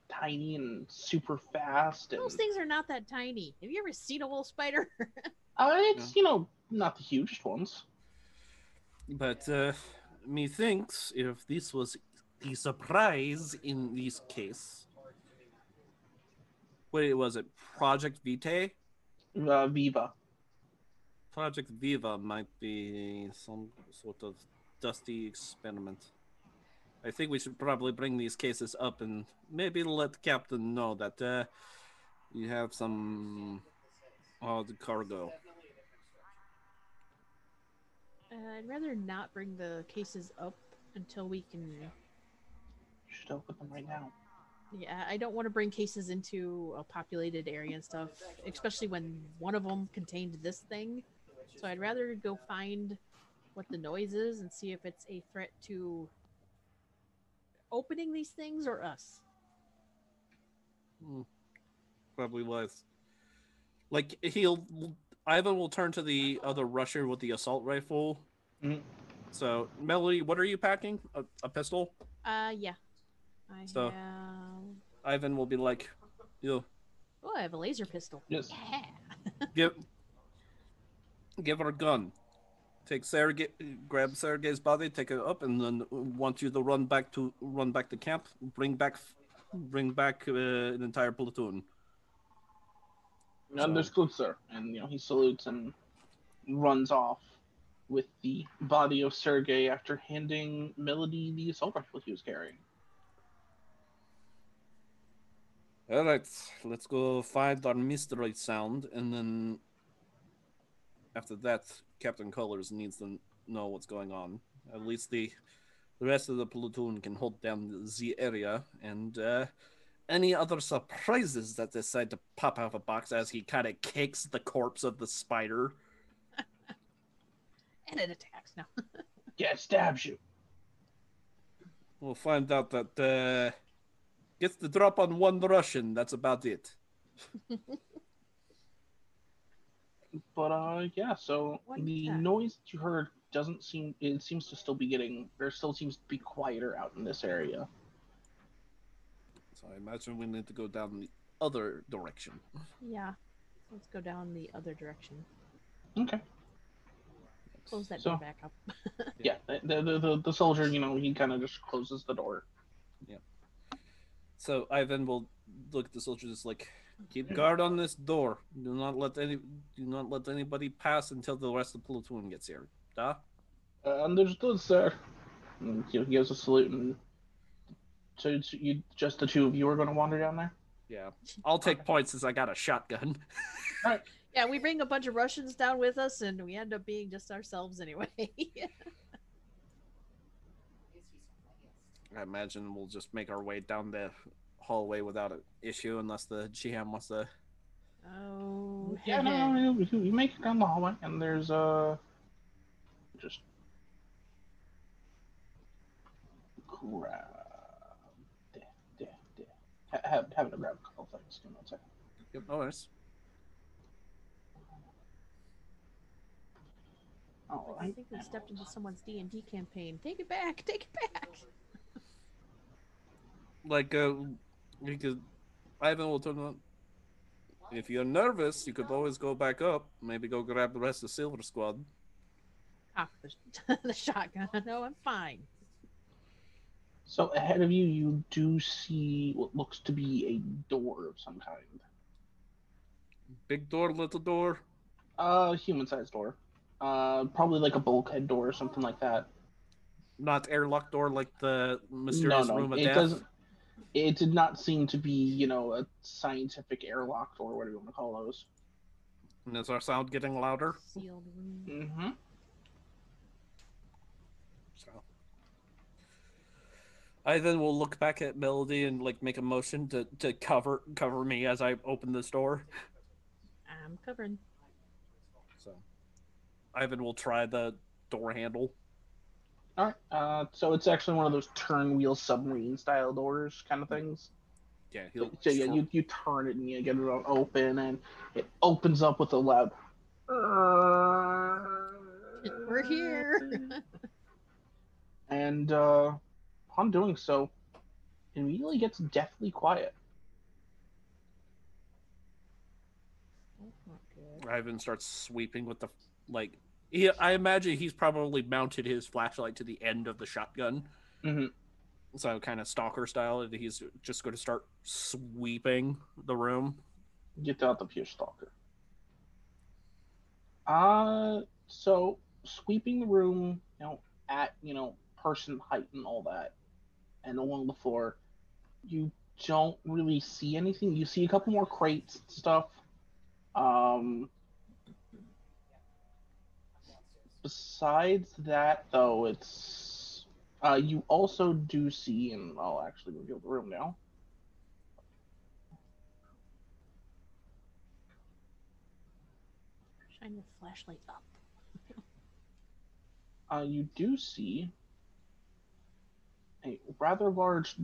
tiny and super fast. And Those things are not that tiny. Have you ever seen a wolf spider? it's, not the hugest ones. But methinks if this was the surprise in this case. Wait, was it Project Vitae? Viva. Project Viva might be some sort of dusty experiment. I think we should probably bring these cases up and maybe let Captain know that you have some odd cargo. I'd rather not bring the cases up until we can. You should open them right now. Yeah, I don't want to bring cases into a populated area and stuff, especially when one of them contained this thing. So I'd rather go find what the noise is and see if it's a threat to opening these things or us. Probably was. Like, Ivan will turn to the other rusher with the assault rifle. Mm-hmm. So, Melody, what are you packing? A pistol? Yeah. I have. Ivan will be like, yo. Oh, I have a laser pistol. Yes. Yeah. Give her a gun. Grab Sergei's body, take it up, and then want you to run back to camp. Bring back an entire platoon. Understood, sir. And he salutes and runs off with the body of Sergei after handing Melody the assault rifle he was carrying. All right, let's go find our mystery sound, and then after that, Captain Colors needs to know what's going on. At least the rest of the platoon can hold down the area, and any other surprises that decide to pop out of a box as he kind of kicks the corpse of the spider. And it attacks now. Yeah, it stabs you. We'll find out that gets the drop on one Russian. That's about it. But yeah, so the time. noise that you heard seems to still be still seems to be quieter out in this area. So I imagine we need to go down the other direction. Yeah. Let's go down the other direction. Okay. Close that So- door back up. Yeah, the soldier, he kind of just closes the door. So Ivan will look at the soldiers just like, keep guard on this door. Do not let anybody pass until the rest of the platoon gets here. Duh. Understood, sir. And he gives a salute, and so just the two of you are going to wander down there? Yeah. I'll take points since I got a shotgun. Yeah, we bring a bunch of Russians down with us, and we end up being just ourselves anyway. I imagine we'll just make our way down the hallway without an issue unless the GM wants to. Oh. Yeah, no, you make it down the hallway, and there's just grab. Having to grab a couple things. Give me one second. Yep, no worries. All I right. think we stepped into someone's D&D campaign. Take it back! Take it back! Like, because Ivan will turn on. If you're nervous, you could always go back up. Maybe go grab the rest of Silver Squad. Ah, the shotgun. No, I'm fine. So ahead of you, you do see what looks to be a door of some kind. Big door, little door. Human-sized door. Probably like a bulkhead door or something like that. Not airlock door like the mysterious room of it death. doesn't. It did not seem to be, a scientific airlock door, whatever you want to call those. And is our sound getting louder? Sealed room. Mm-hmm. So I then will look back at Melody and like make a motion to cover me as I open this door. I'm covering. So Ivan will try the door handle. All right. So it's actually one of those turn wheel submarine style doors kind of things. Yeah, he'll. So yeah, you turn it and you get it open, and it opens up with a loud. We're here. And upon doing so, it immediately gets deathly quiet. That's not good. Ivan starts sweeping with the like. I imagine he's probably mounted his flashlight to the end of the shotgun. Mm-hmm. So kind of stalker style. And he's just going to start sweeping the room. Get out the pure stalker. So sweeping the room, at person height and all that, and along the floor, you don't really see anything. You see a couple more crates and stuff. Besides that, though, it's you also do see, and I'll actually reveal the room now. Shine your flashlight up. You do see a rather large,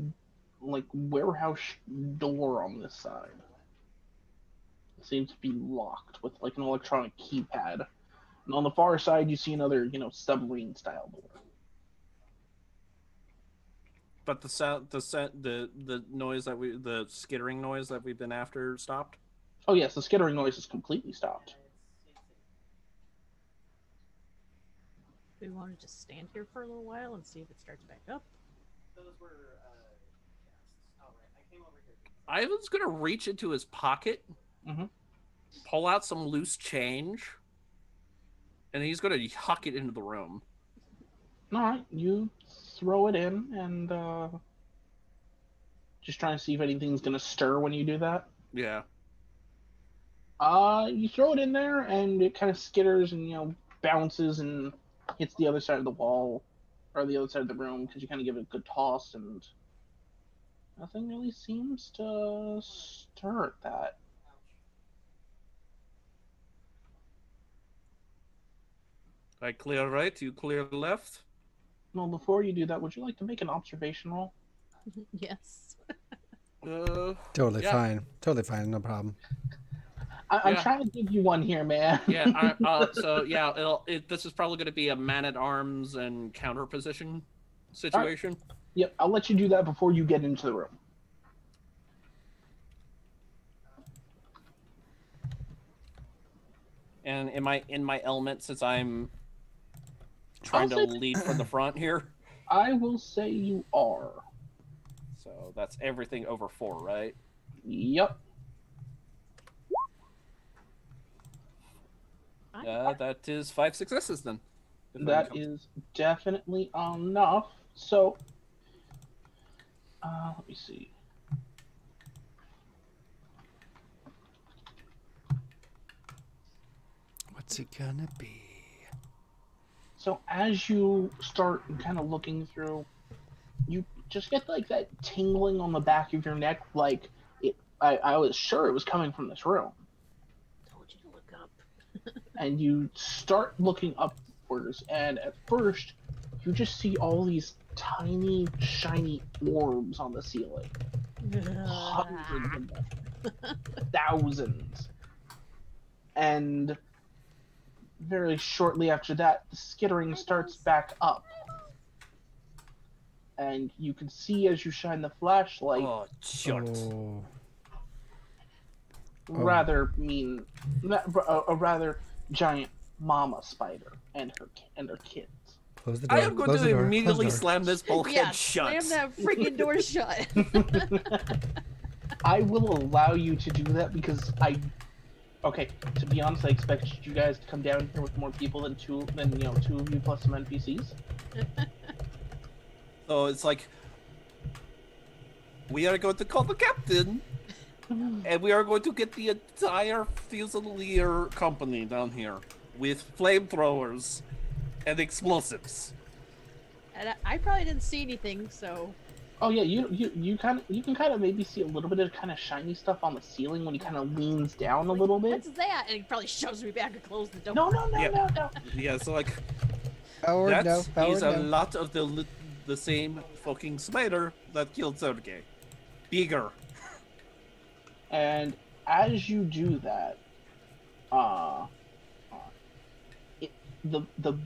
warehouse door on this side. It seems to be locked with an electronic keypad. And on the far side, you see another, submarine style door. But the noise the skittering noise that we've been after stopped. Oh yes, the skittering noise is completely stopped. Do we want to just stand here for a little while and see if it starts back up? Ivan's gonna reach into his pocket, pull out some loose change, and he's gonna huck it into the room. All right, you throw it in, and just trying to see if anything's gonna stir when you do that. Yeah. You throw it in there, and it kind of skitters and bounces and hits the other side of the wall or the other side of the room because you kind of give it a good toss, and nothing really seems to stir at that. I clear right, you clear left. Well, before you do that, would you like to make an observation roll? Yes. Totally Yeah. fine. Totally fine. No problem. I'm Yeah. trying to give you one here, man. Yeah. So yeah, this is probably going to be a man at arms and counter position situation. Yep, I'll let you do that before you get into the room. And in my element, since I'm trying to say- lead from the front here. I will say you are. So that's everything over 4, right? Yep. That is 5 successes then. That is definitely enough. So, let me see. What's it gonna be? So as you start kind of looking through, you just get like that tingling on the back of your neck, like it. I was sure it was coming from this room. Told you to look up. And you start looking upwards, and at first, you just see all these tiny, shiny orbs on the ceiling. Hundreds of them. Thousands. And very shortly after that, the skittering starts back up. And you can see as you shine the flashlight, Oh, shit. Oh. rather mean, a rather giant mama spider and her kids. Close the door. I am going close the to door, immediately close the door. slam this bulkhead Yeah, shut. slam that freaking door shut. I will allow you to do that because okay, to be honest, I expected you guys to come down here with more people than two of you plus some NPCs. So it's like, we are going to call the captain, and we are going to get the entire Fusilier company down here with flamethrowers and explosives. And I probably didn't see anything, so Oh yeah, you can kind of maybe see a little bit of kind of shiny stuff on the ceiling when he kind of leans down a little bit. what's that? And he probably shoves me back and closes the door. No, Yeah. no. Yeah, so like, Power that no, power is a no. lot of the same fucking spider that killed Sergei. Bigger. And as you do that, the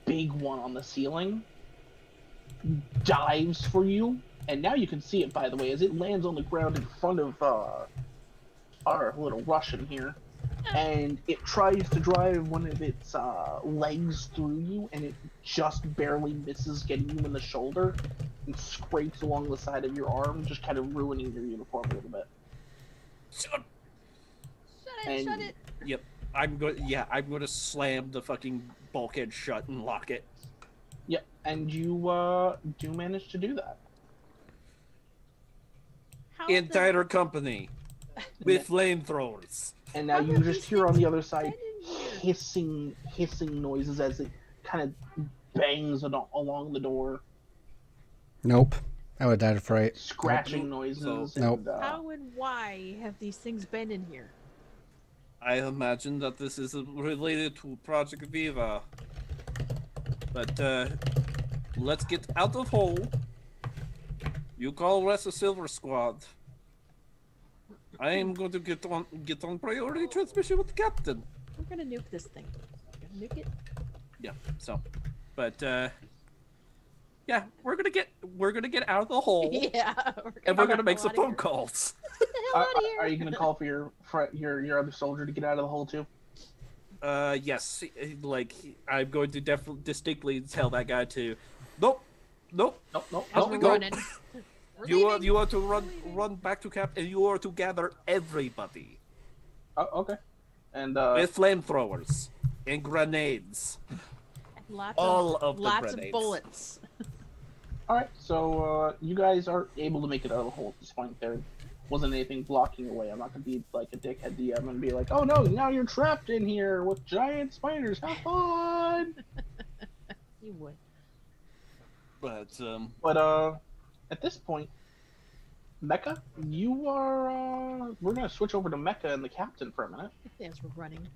big one on the ceiling dives for you, and now you can see it, by the way, as it lands on the ground in front of our little Russian here, and it tries to drive one of its legs through you, and it just barely misses getting you in the shoulder and scrapes along the side of your arm, just kind of ruining your uniform a little bit. Shut And- Shut it. Yep. I'm going to slam the fucking bulkhead shut and lock it. Yep, and you do manage to do that. How Entire company with flamethrowers. And now How you did just these hear on things the other side get in hissing noises as it kind of bangs along the door, Nope. I would have died of fright. scratching Nope. noises. So- and, Nope. How and why have these things been in here? I imagine that this is related to Project Viva. But let's get out of hole. You call rest of Silver Squad. I am going to get on priority transmission with the captain. We're gonna nuke this thing. We're gonna nuke it. Yeah. So, but yeah, we're gonna get out of the hole, Yeah. and we're gonna get make the some hell phone outta calls. here. Get the hell out of here. are you going to call for your other soldier to get out of the hole too? Yes. Like, I'm going to distinctly tell that guy to, nope. Nope. Out we We're go. running. We're You leaving. are to We're leaving. run back to camp, and you are to gather everybody Oh, okay. And with flamethrowers and grenades. Lots all of, of the lots grenades. of bullets. all right, so you guys are able to make it out of the hole at this point. There wasn't anything blocking away. I'm not going to be like a dickhead DM and be like, oh no, now you're trapped in here with giant spiders. Have fun. You would. But But at this point, Mecha, you are. We're gonna switch over to Mecha and the captain for a minute. As we're running.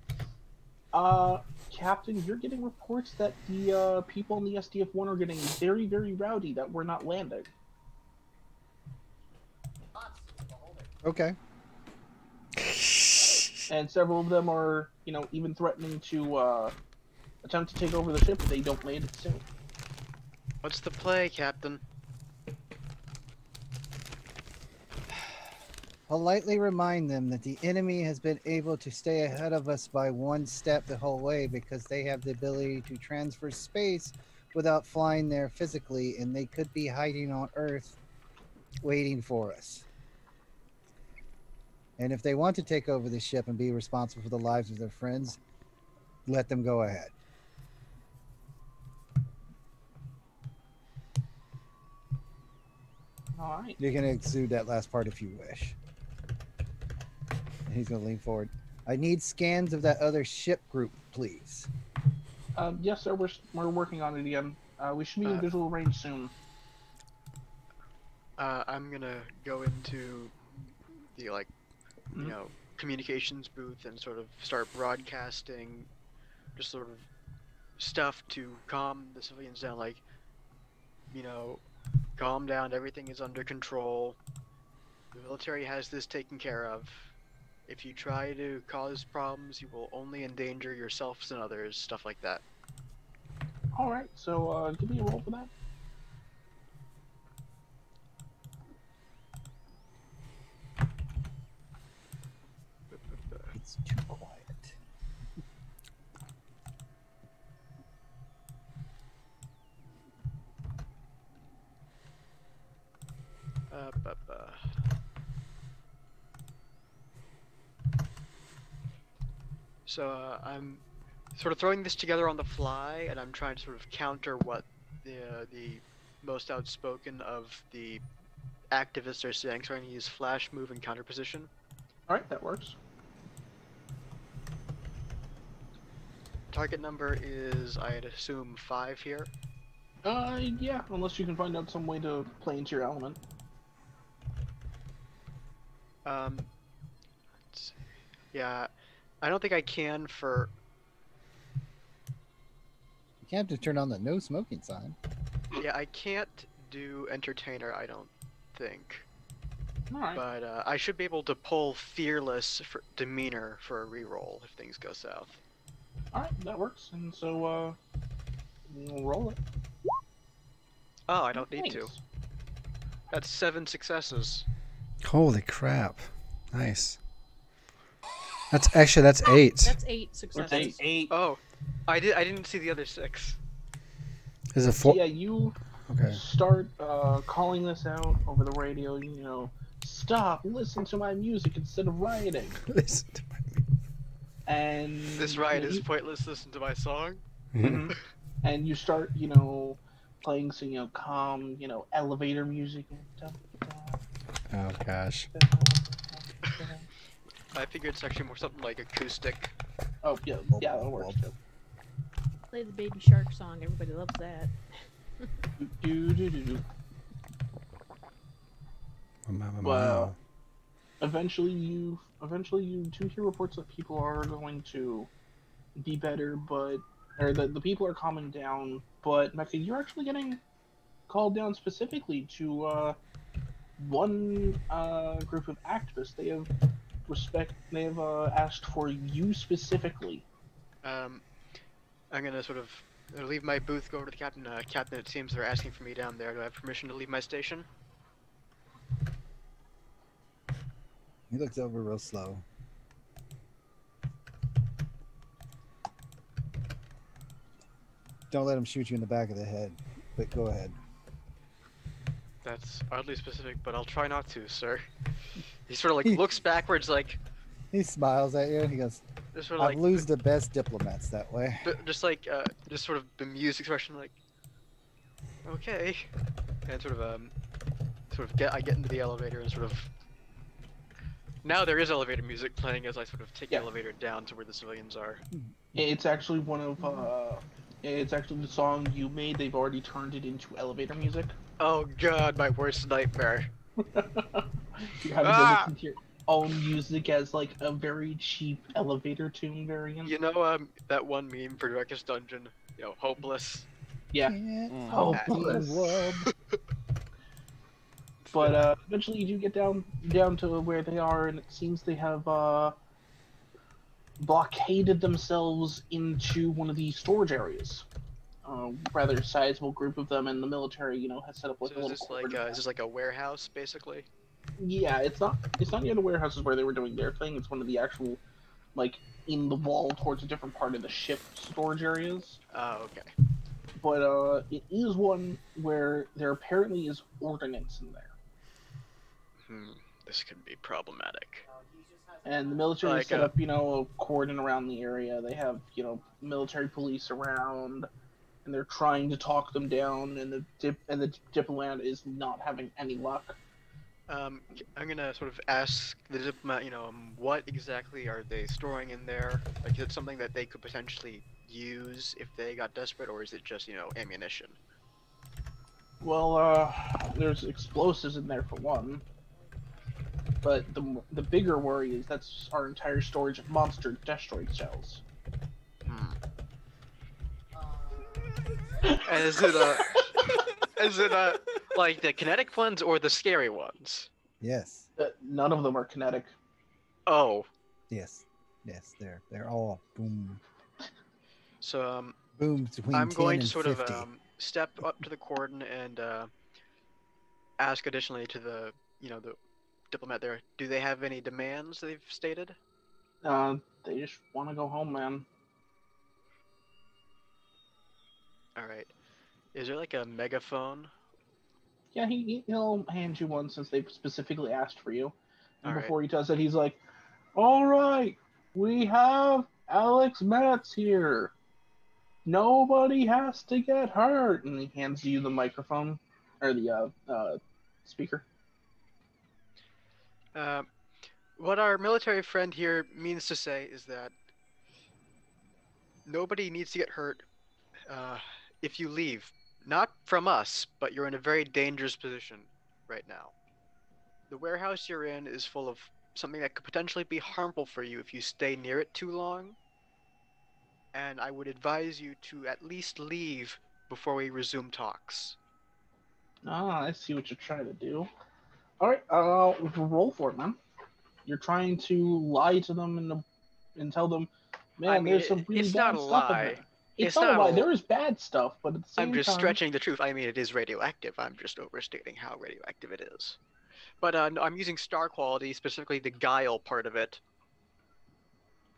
Captain, you're getting reports that the people in the SDF-1 are getting very, very rowdy. That we're not landing. Okay. And several of them are, even threatening to attempt to take over the ship if they don't land it soon. What's the play, Captain? politely remind them that the enemy has been able to stay ahead of us by one step the whole way because they have the ability to transfer space without flying there physically, and they could be hiding on Earth waiting for us. And if they want to take over the ship and be responsible for the lives of their friends, let them go ahead. All right. You can exude that last part if you wish. And he's going to lean forward. I need scans of that other ship group, please. Yes, sir. We're working on it again. We should be in visual range soon. I'm gonna go into the communications booth and sort of start broadcasting, just sort of stuff to calm the civilians down. Like, calm down. Everything is under control. The military has this taken care of. If you try to cause problems, you will only endanger yourselves and others. Stuff like that. All right. So give me a roll for that. It's too quiet. So I'm sort of throwing this together on the fly, and I'm trying to sort of counter what the most outspoken of the activists are saying. Trying to use flash, move, and counter position. All right, that works. Target number is, I'd assume, 5 here. Yeah, unless you can find out some way to play into your element. Let's see. Yeah, I don't think I can for... You can't just turn on the no smoking sign. Yeah, I can't do entertainer, I don't think. Alright. But I should be able to pull fearless for demeanor for a reroll if things go south. Alright, that works. And so, we'll roll it. Oh, I don't need Thanks. to. That's 7 successes. Holy crap. Nice. That's 8. That's 8 successes. Eight. Oh, I didn't see the other 6. Is it 4? Yeah, you Okay. start calling this out over the radio, stop, listen to my music instead of rioting. Listen to my And This riot is pointless, listen to my song. music. and you start, playing some, calm, elevator music. Oh gosh. I figured it's actually more something like acoustic. Oh, yeah, that works too. Play the Baby Shark song. Everybody loves that. Do. Wow. Eventually you do hear reports that people are going to be better, or the people are calming down, but Mecha, you're actually getting called down specifically to one group of activists. They have asked for you specifically. I'm gonna sort of leave my booth, go over to the captain. Captain, it seems they're asking for me down there. Do I have permission to leave my station? He looks over real slow. Don't let him shoot you in the back of the head, but go ahead. That's oddly specific, but I'll try not to, sir. He sort of like looks backwards, like He smiles at you and he goes, just sort I of like lose the best diplomats that way. just sort of bemused expression, like okay, and I get into the elevator and sort of. Now there is elevator music playing as I sort of take the elevator down to where the civilians are. It's actually it's actually the song you made. They've already turned it into elevator music. Oh god, my worst nightmare. You have to listen to your own music as like a very cheap elevator tune variant. You know, that one meme for Darkest Dungeon, hopeless. Yeah. Hopeless. But eventually you do get down to where they are, and it seems they have blockaded themselves into one of the storage areas. Rather sizable group of them, and the military, has set up like So a is little. this like is this like a warehouse, basically? Yeah, it's not near the warehouses where they were doing their thing. It's one of the actual, like, in the wall towards a different part of the ship storage areas. Oh, okay. But it is one where there apparently is ordnance in there, This could be problematic. and the military has Like, set up, a cordon around the area. They have, military police around, and they're trying to talk them down, and the diplomat is not having any luck. I'm gonna sort of ask the diplomat, what exactly are they storing in there? Like, is it something that they could potentially use if they got desperate, or is it just, ammunition? Well, there's explosives in there for one, but the bigger worry is that's our entire storage of monster destroid shells. And is it like the kinetic ones or the scary ones? Yes. None of them are kinetic. Oh, Yes. Yes. They're all boom. so Boom between I'm 10 going to and sort 50. of step up to the cordon and ask additionally to the the diplomat there. Do they have any demands they've stated? They just want to go home, man. All right. Is there like a megaphone? Yeah, he'll hand you one since they specifically asked for you. And All right. before he does it, he's like, "All right, we have Alex Metz here. Nobody has to get hurt." And he hands you the microphone or the speaker. What our military friend here means to say is that nobody needs to get hurt if you leave. Not from us, but you're in a very dangerous position right now. The warehouse you're in is full of something that could potentially be harmful for you if you stay near it too long. And I would advise you to at least leave before we resume talks. Ah, I see what you're trying to do. All right, roll for it, man. You're trying to lie to them and tell them, man, there's some really it's not bad a stuff in lie. there. It's not a lie. There is bad stuff, but at the same I'm just time, stretching the truth. I mean, it is radioactive. I'm just overstating how radioactive it is. But no, I'm using star quality, specifically the guile part of it,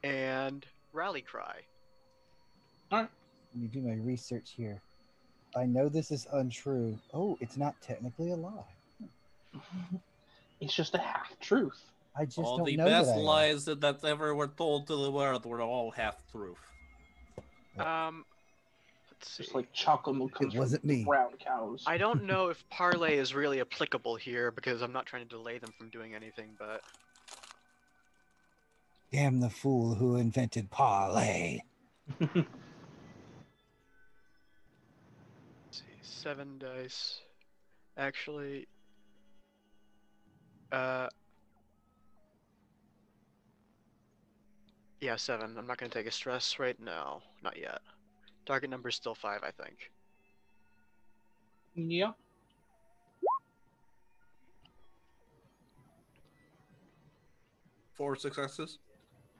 and rally cry. all right. Let me do my research here. I know this is untrue. Oh, it's not technically a lie. It's just a half truth. I just All don't the know that best I am. lies that ever were told to the world were all half truth. Let's see. Just like chocolate milk comes wasn't from me. brown cows. I don't know if parlay is really applicable here because I'm not trying to delay them from doing anything, but Damn the fool who invented parlay. let's see. 7 dice. Actually, yeah, 7. I'm not going to take a stress right now. Not yet. Target number is still 5, I think. Yeah. Four successes.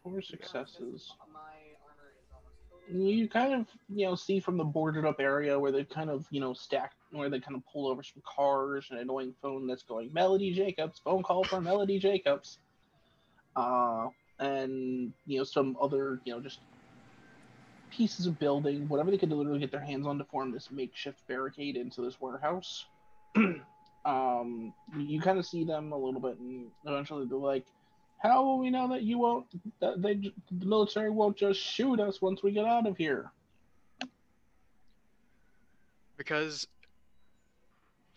4 successes. You kind of, see from the boarded up area where they kind of, stacked, where they kind of pull over some cars, an annoying phone that's going, Melody Jacobs, phone call for Melody Jacobs. And, some other, just pieces of building, whatever they could literally get their hands on to form this makeshift barricade into this warehouse. You kind of see them a little bit, and eventually they're like, how will we know that you won't, that the military won't just shoot us once we get out of here? Because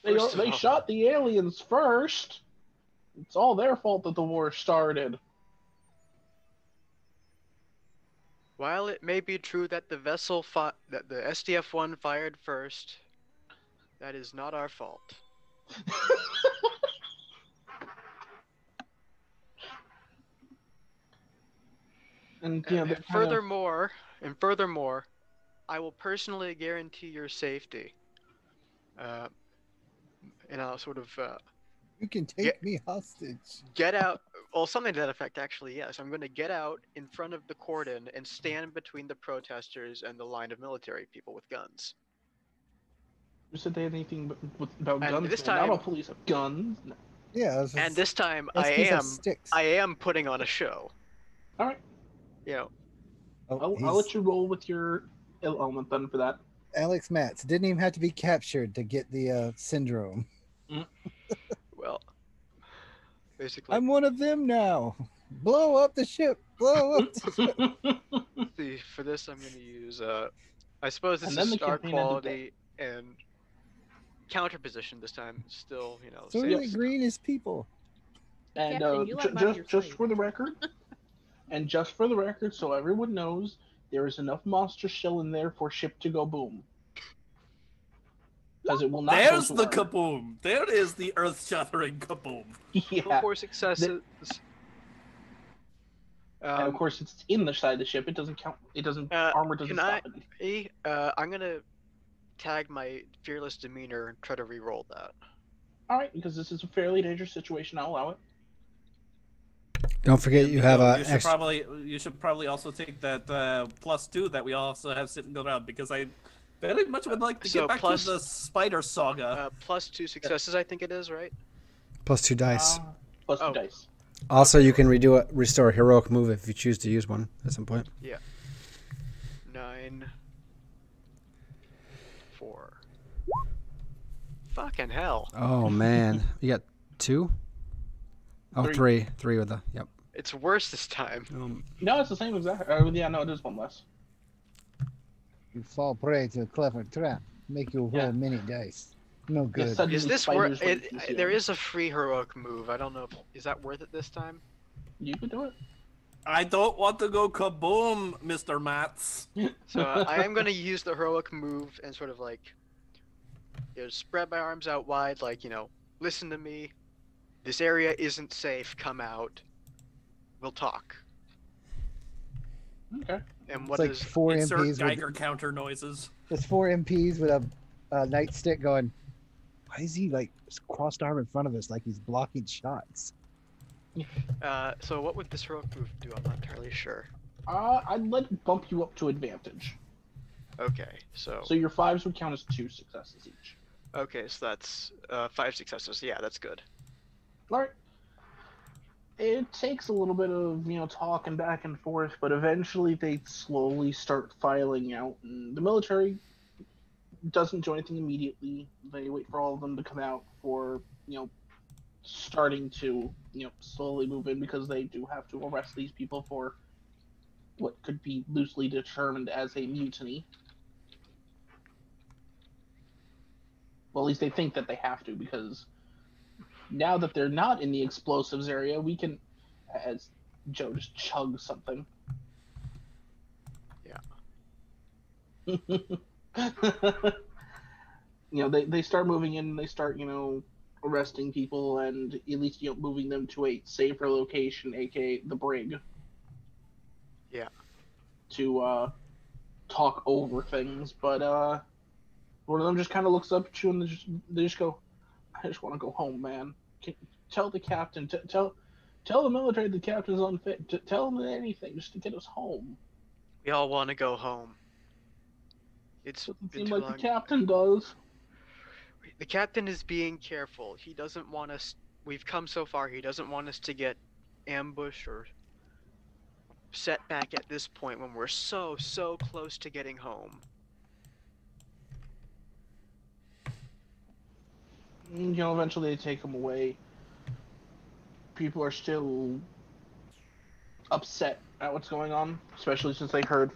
They shot the aliens first. It's all their fault that the war started. while it may be true that the that the SDF-1 fired first, that is not our fault. And furthermore, I will personally guarantee your safety. And I'll sort of You can take me hostage. get out. Well, something to that effect, actually. Yes, I'm going to get out in front of the cordon and stand between the protesters and the line of military people with guns. Who said they had anything about And guns? this Man? Not all time- police have guns. No. Yeah. And this time nice I piece of am sticks. putting on a show. All right. You know, Oh, I'll let you roll with your ill element then for that. Alex Matz didn't even have to be captured to get the syndrome. well, basically. I'm one of them now. Blow up the ship. Blow up the ship. See, for this I'm going to use I suppose this And then is the star campaign ended quality and counter position this time. Still, So same the green is people. And Captain, you let 'em out of your just slate. for the record, and just for the record, so everyone knows, there is enough monster shell in there for ship to go boom. Because it will not go There's to the armor. kaboom. There is the earth-shattering kaboom. Yeah. 4 successes. And of course, it's in the side of the ship. It doesn't count. It doesn't. Armor doesn't stop it. I'm gonna tag my fearless demeanor and try to re-roll that. All right, because this is a fairly dangerous situation. I'll allow it. Don't forget you have a. You should probably also take that +2 that we also have sitting around, because I very much would like to get back to the spider saga. +2 successes, I think it is, right? +2 dice. +2 dice. Also, you can restore a heroic move if you choose to use one at some point. Yeah. 9, 4. Fucking hell. Oh man, you got 2. Oh, 3 with the yep. It's worse this time. No, it's the same exact. Yeah, no, it is one less. You fall prey to a clever trap. Make you roll many dice. No good. Yeah, Is this worth it? There is a free heroic move. I don't know if is that worth it this time. You can do it. I don't want to go kaboom, Mr. Mats. So I am going to use the heroic move and sort of spread my arms out wide, listen to me. This area isn't safe. Come out. We'll talk. Okay. And what it's like 4 insert MPs Geiger counter noises. There's 4 MPs with a nightstick going. Why is he crossed arm in front of us like he's blocking shots? So what would this heroic move do? I'm not entirely sure. I'd let it bump you up to advantage. Okay, so your 5s would count as 2 successes each. Okay, so that's 5 successes. Yeah, that's good. All right. It takes a little bit of talking back and forth, but eventually they slowly start filing out, and the military doesn't do anything immediately. They wait for all of them to come out for starting to slowly move in, because they do have to arrest these people for what could be loosely determined as a mutiny. Well, at least they think that they have to, because now that they're not in the explosives area, we can, as Joe just chugs something. Yeah. They start moving in, and they start, arresting people, and at least, moving them to a safer location, aka the brig. Yeah. To, talk over things, but, one of them just kind of looks up at you, and they just go, I just want to go home, man. Tell the captain, tell the military the captain's unfit. Tell them anything just to get us home. We all want to go home. It's Doesn't been seem too like long. the captain does. The captain is being careful. He doesn't want us. We've come so far. He doesn't want us to get ambushed or set back at this point when we're so close to getting home. Eventually they take him away. People are still upset at what's going on, especially since they heard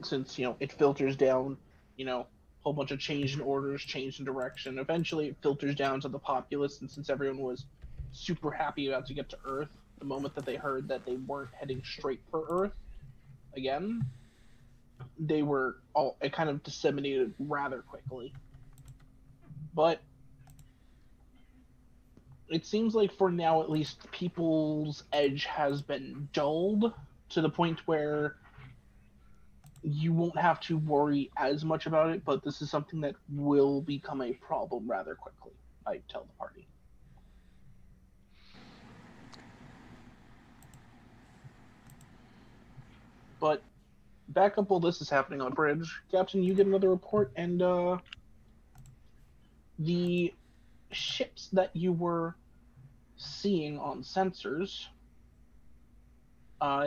since it filters down, a whole bunch of change in orders, change in direction. Eventually it filters down to the populace, and since everyone was super happy about to get to Earth, the moment that they heard that they weren't heading straight for Earth again, it kind of disseminated rather quickly. But it seems like for now, at least, people's edge has been dulled to the point where you won't have to worry as much about it, but this is something that will become a problem rather quickly, I tell the party. But back up while this is happening on bridge. Captain, you get another report, and the ships that you were seeing on sensors,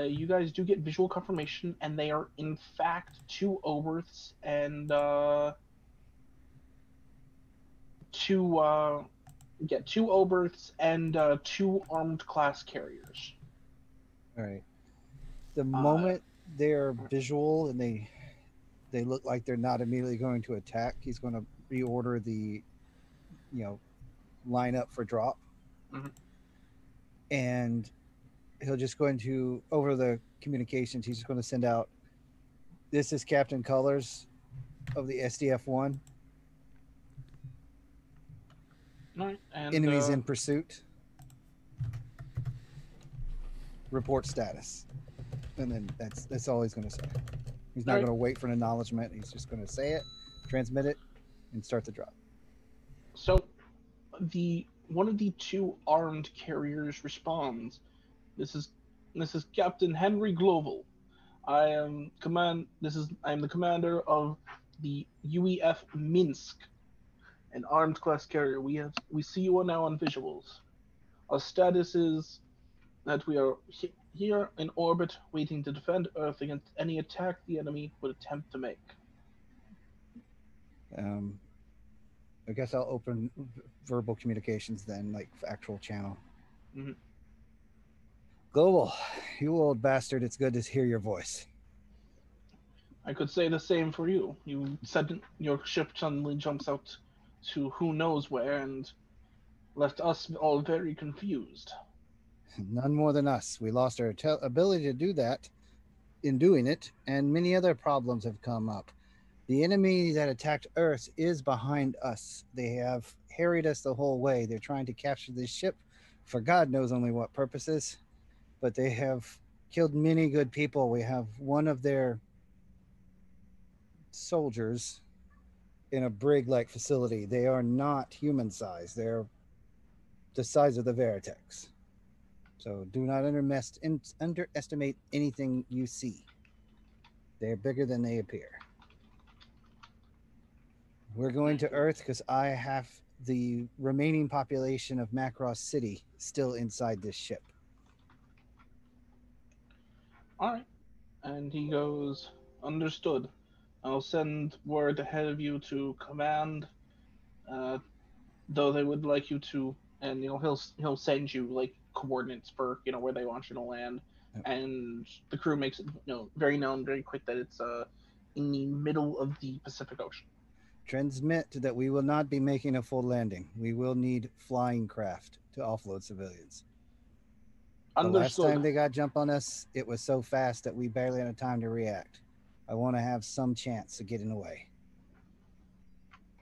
you guys do get visual confirmation, and they are in fact two Oberths and two Oberths and two armed class carriers. All right. The moment they're visual and they look like they're not immediately going to attack, he's going to reorder the, line up for drop. Mhm. And he'll just go into, over the communications, he's just going to send out, this is Captain Colors of the SDF-1. All right, and Enemies in pursuit. Report status. And then that's all he's going to say. He's not All right. going to wait for an acknowledgement. He's just going to say it, transmit it, and start the drop. So, one of the two armed carriers responds. This is Captain Henry Gloval. I am the commander of the UEF Minsk, an armed class carrier. We see you are now on visuals. Our status is that we are here in orbit, waiting to defend Earth against any attack the enemy would attempt to make. I guess I'll open verbal communications then, like actual channel. Mhm. Global, you old bastard, it's good to hear your voice. I could say the same for you. You said your ship suddenly jumps out to who knows where and left us all very confused. None more than us. We lost our ability to do that in doing it, and many other problems have come up. The enemy that attacked Earth is behind us. They have harried us the whole way. They're trying to capture this ship for God knows only what purposes, but they have killed many good people. We have one of their soldiers in a brig-like facility. They are not human size. They're the size of the Veritex. So do not underestimate anything you see. They're bigger than they appear. We're going to Earth because I have the remaining population of MACROSS City still inside this ship. All right. And he goes, understood. I'll send word ahead of you to command, though they would like you to, and he'll send you like coordinates for where they want you to land, and the crew makes it very known very quick that it's in the middle of the Pacific Ocean. Transmit that we will not be making a full landing. We will need flying craft to offload civilians. Understood. The last time they got jump on us, it was so fast that we barely had time to react. I want to have some chance of getting away.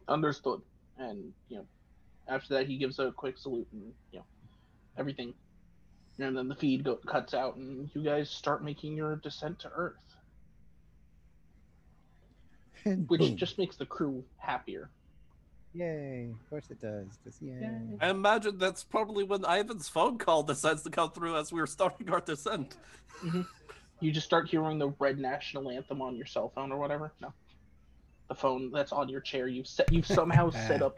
Understood. And after that he gives a quick salute and everything, and then the feed cuts out and you guys start making your descent to Earth, which Boom. just makes the crew happier. Yay, of course it does. Yay. I imagine that's probably when Ivan's phone call decides to come through as we were starting our descent. Mm-hmm. You just start hearing the red national anthem on your cell phone or whatever. No, the phone that's on your chair. You've somehow set up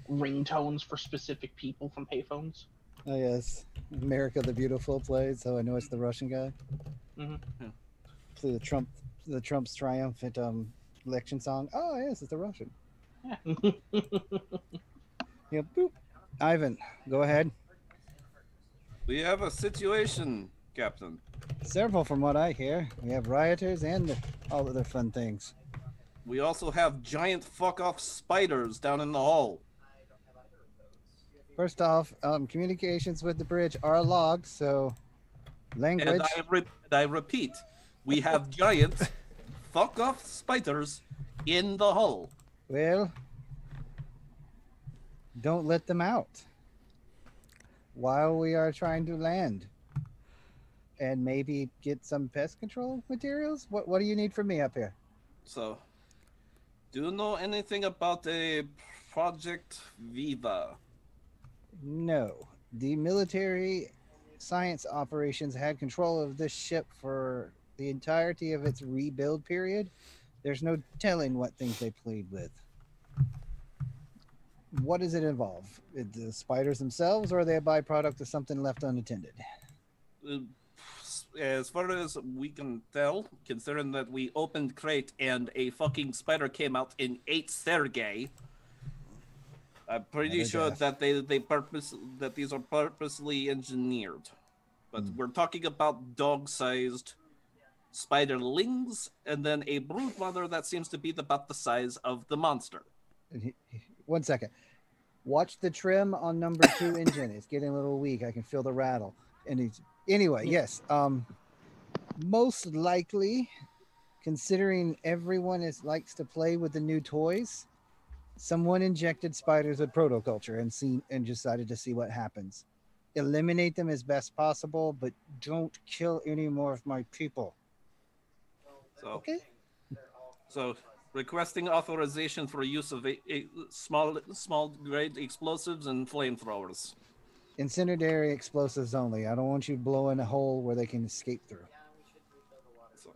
ringtones for specific people from payphones. Oh yes, America the Beautiful plays, so I know it's the Russian guy. Mm-hmm. Yeah. Play the Trump's triumphant election song. Oh yes, it's the Russian. Yeah. Yep. Boop. Ivan, go ahead. We have a situation, Captain. Several from what I hear. We have rioters and all other fun things. We also have giant fuck-off spiders down in the hall. First off, communications with the bridge are logged, so language. And I repeat, we have giant fuck-off spiders in the hull. Well, don't let them out while we are trying to land. And maybe get some pest control materials? What do you need from me up here? So, do you know anything about a Project Viva? No. The military science operations had control of this ship for the entirety of its rebuild period. There's no telling what things they played with. what does it involve? The spiders themselves, or are they a byproduct of something left unattended? As far as we can tell, considering that we opened crate and a fucking spider came out and ate Sergey, I'm pretty Another sure death. that that these are purposely engineered. But we're talking about dog-sized spiderlings, and then a brood mother that seems to be about the size of the monster. One second. Watch the trim on number 2 engine. It's getting a little weak. I can feel the rattle. And anyway, yes. Most likely, considering everyone likes to play with the new toys, someone injected spiders with protoculture and decided to see what happens. Eliminate them as best possible, but don't kill any more of my people. So, Okay. So, requesting authorization for use of a small grade explosives and flamethrowers. Incendiary explosives only. I don't want you blowing a hole where they can escape through. So,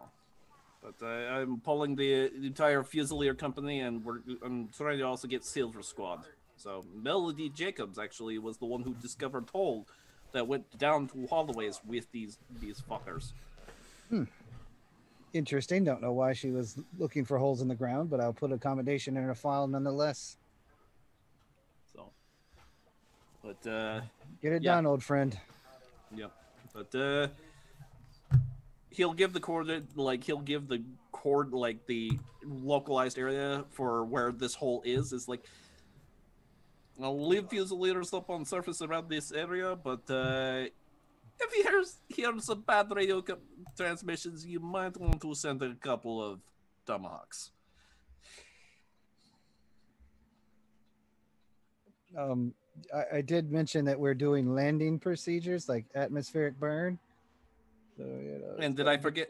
but I'm pulling the entire Fusilier company, and I'm trying to also get Silver Squad. So Melody Jacobs actually was the one who discovered hole that went down to hallways with these fuckers. Interesting. Don't know why she was looking for holes in the ground, but I'll put accommodation in her file nonetheless. So, but Get it yeah. done, old friend. Yep. But he'll give the coordinate, like the localized area for where this hole is like. I'll leave Fusiliers up on surface around this area, but if he hears some bad radio transmissions, you might want to send a couple of tomahawks. I did mention that we're doing landing procedures like atmospheric burn. So, And did I forget?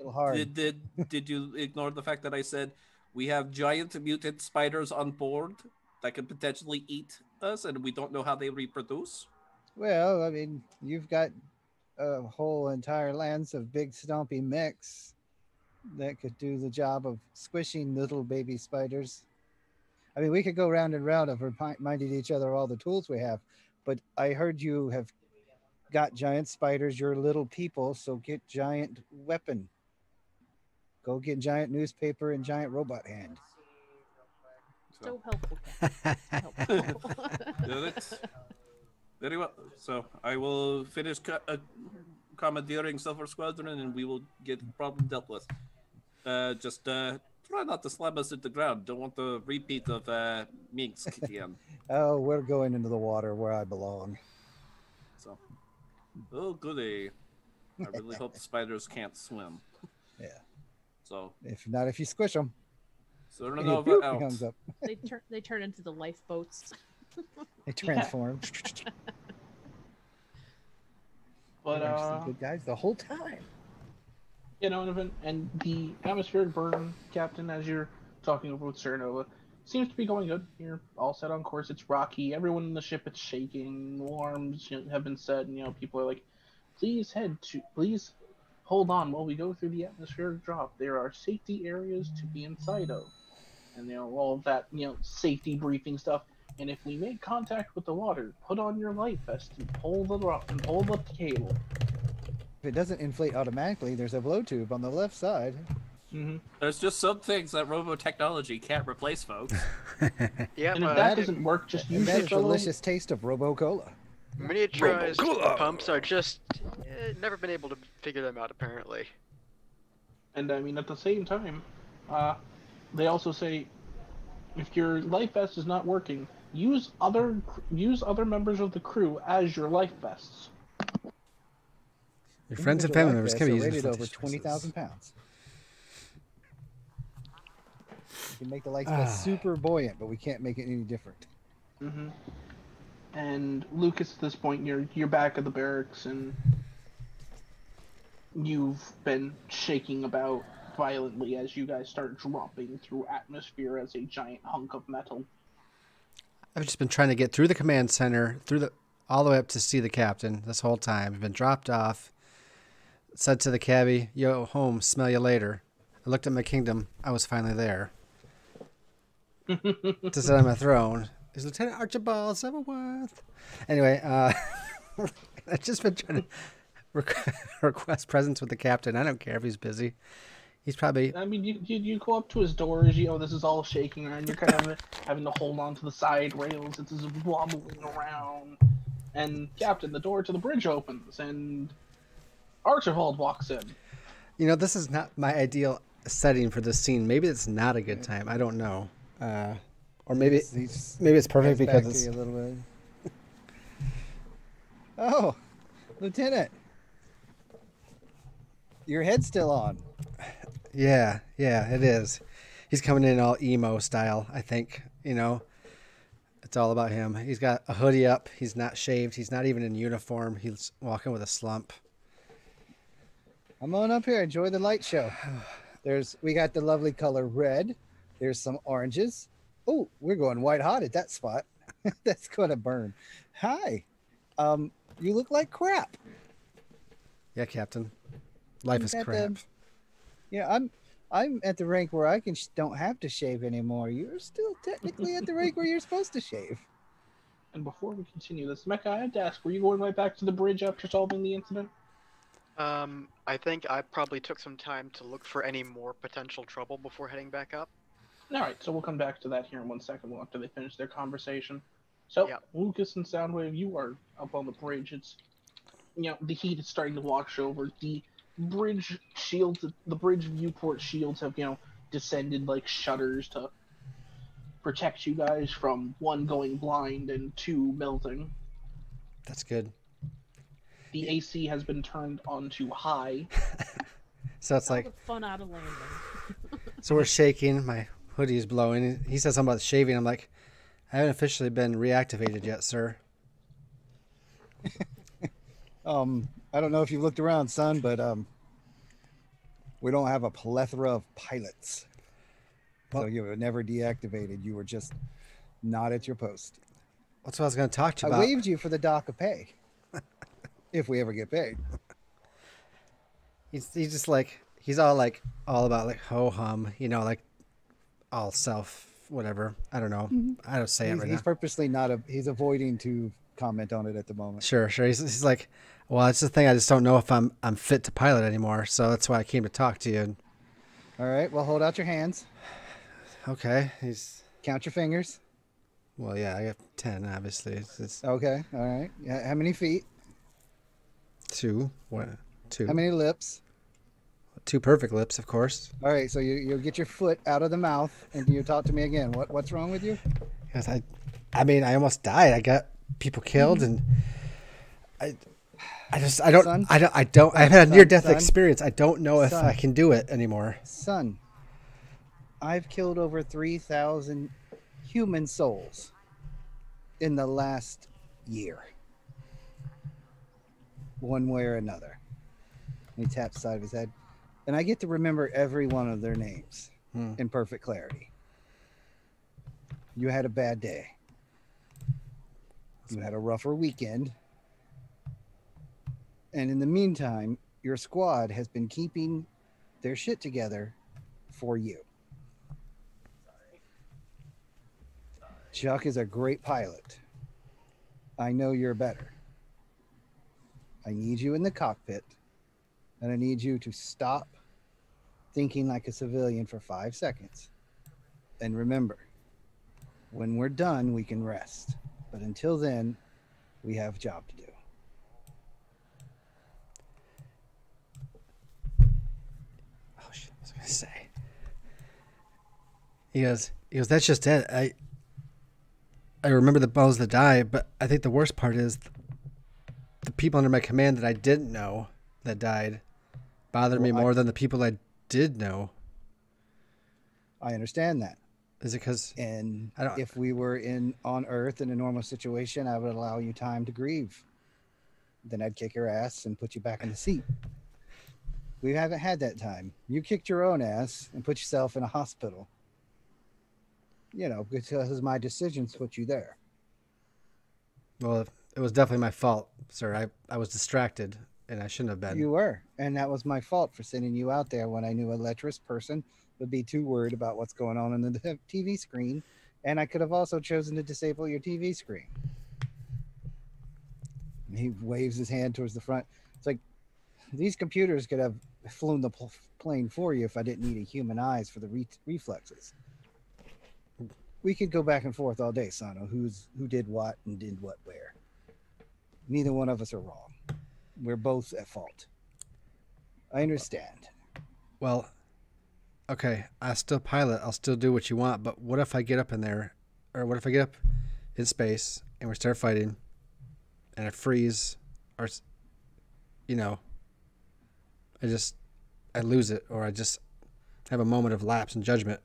Did you ignore the fact that I said we have giant mutant spiders on board that could potentially eat us, and we don't know how they reproduce? Well, I mean, you've got a whole entire lands of big stompy mechs that could do the job of squishing little baby spiders. I mean, we could go round and round of reminding each other all the tools we have, but I heard you have got giant spiders, you're little people, so get giant weapon. Go get giant newspaper and giant robot hand. So helpful. Helpful. Very well. So I will finish commandeering Silver Squadron, and we will get the problem dealt with. Just try not to slam us at the ground. Don't want the repeat of Minsk again. Oh, we're going into the water where I belong. So, oh goody! I really hope the spiders can't swim. Yeah. So, if you squish them, Supernova out. comes up. They turn into the lifeboats. They transform. But Some good guys the whole time. you know, and the atmospheric burn, Captain, as you're talking over with Supernova, seems to be going good. You're all set on course. It's rocky. Everyone in the ship is shaking. Alarms have been set, and people are like, please hold on while we go through the atmospheric drop. There are safety areas to be inside of, and all of that safety briefing stuff. And if we make contact with the water, put on your life vest and pull the cable. If it doesn't inflate automatically, there's a blow tube on the left side. Mm-hmm. There's just some things that Robotechnology can't replace, folks. Yeah, And if but that doesn't work, just use That your fellow. delicious taste of Robo-Cola. miniaturized pumps are just never been able to figure them out apparently. And I mean, at the same time, they also say, if your life vest is not working, use other members of the crew as your life vests. Your friends and family members can be using rated over flotation 20,000 pounds. You can make the life vest super buoyant, but we can't make it any different. Mm-hmm. And Lucas, at this point, you're back at the barracks, and you've been shaking about violently as you guys start dropping through atmosphere as a giant hunk of metal. I've just been trying to get through the command center, all the way up to see the captain this whole time. I've been dropped off, said to the cabbie, "Yo, home, smell you later." I looked at my kingdom. I was finally there. To sit on my throne, Is Lieutenant Archibald Summerworth. Anyway, I've just been trying to request presents with the captain. I don't care if he's busy. He's probably... I mean, you go up to his doors, this is all shaking around. You're kind of having to hold on to the side rails. It's just wobbling around. And, Captain, the door to the bridge opens, and Archibald walks in. This is not my ideal setting for this scene. Maybe it's not a good time. I don't know. Or maybe it's perfect because it's... A little bit. Oh, Lieutenant. Your head's still on. Yeah, it is. He's coming in all emo style, I think. It's all about him. He's got a hoodie up. He's not shaved. He's not even in uniform. He's walking with a slump. Come on up here. Enjoy the light show. We got the lovely color red. There's some oranges. Oh, we're going white hot at that spot. That's going to burn. Hi. You look like crap. Yeah, Captain. Life is crap. I'm at the rank where I don't have to shave anymore. You're still technically at the rank where you're supposed to shave. And before we continue this, Mecha, I had to ask, were you going right back to the bridge after solving the incident? I think I probably took some time to look for any more potential trouble before heading back up. Alright, so we'll come back to that here in 1 second after they finish their conversation. So, yep. Lucas and Soundwave, you are up on the bridge. It's, the heat is starting to wash over. The bridge shields, the bridge viewport shields have, descended like shutters to protect you guys from 1, going blind, and 2, melting. That's good. The AC has been turned on to high. So it's like... the fun out of landing. So we're shaking. My hoodie's blowing. He says something about shaving. I'm like, I haven't officially been reactivated yet, sir. I don't know if you've looked around, son, but we don't have a plethora of pilots. Well, so you were never deactivated. You were just not at your post. That's what I was going to talk to you about. I waived you for the dock of pay. If we ever get paid. He's just like, he's all about like ho-hum, like all self, whatever. I don't know. Mm-hmm. I don't say it right now. He's purposely he's avoiding to comment on it at the moment. Sure. He's like, well, it's the thing. I just don't know if I'm fit to pilot anymore. So that's why I came to talk to you. All right. Well, hold out your hands. Okay. Count your fingers. Well, yeah, I got 10, obviously. Okay. All right. How many feet? 2. What? 2. How many lips? 2 perfect lips, of course. All right. So you'll get your foot out of the mouth and you talk to me again. What's wrong with you? Because I almost died. I got people killed, and I've had a near-death experience. I don't know if I can do it anymore. Son, I've killed over 3,000 human souls in the last year. One way or another. And he taps the side of his head. And I get to remember every one of their names in perfect clarity. You had a bad day. You had a rougher weekend. And in the meantime, your squad has been keeping their shit together for you. Chuck is a great pilot. I know you're better. I need you in the cockpit, and I need you to stop thinking like a civilian for 5 seconds. And remember, when we're done, we can rest. But until then, we have a job to do. Oh, shit, what was I going to say? He goes, that's just it. I remember the bones that died, but I think the worst part is the people under my command that I didn't know that died bothered me more than the people I did know. I understand that. Is it because... And if we were on Earth in a normal situation, I would allow you time to grieve. Then I'd kick your ass and put you back in the seat. We haven't had that time. You kicked your own ass and put yourself in a hospital. Because my decisions put you there. Well, it was definitely my fault, sir. I was distracted, and I shouldn't have been. You were, and that was my fault for sending you out there when I knew a lecherous person would be too worried about what's going on the TV screen And I could have also chosen to disable your TV screen. He waves his hand towards the front. It's like, these computers could have flown the plane for you if I didn't need a human eyes for the reflexes. We could go back and forth all day, Sano, who did what and did what where. Neither one of us are wrong. We're both at fault. I understand. Well, okay, I still pilot. I'll still do what you want. But what if I get up in there, or what if I get up in space and we start fighting, and I freeze, or I lose it, or I just have a moment of lapse in judgment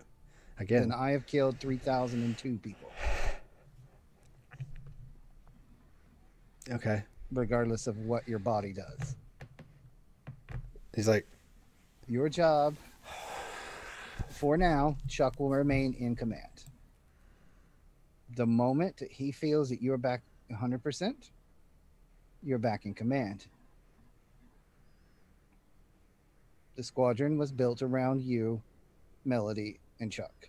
again. And I have killed 3,002 people. Okay. Regardless of what your body does. He's like, your job, for now, Chuck will remain in command. The moment that he feels that you're back 100%, you're back in command. The squadron was built around you, Melody, and Chuck.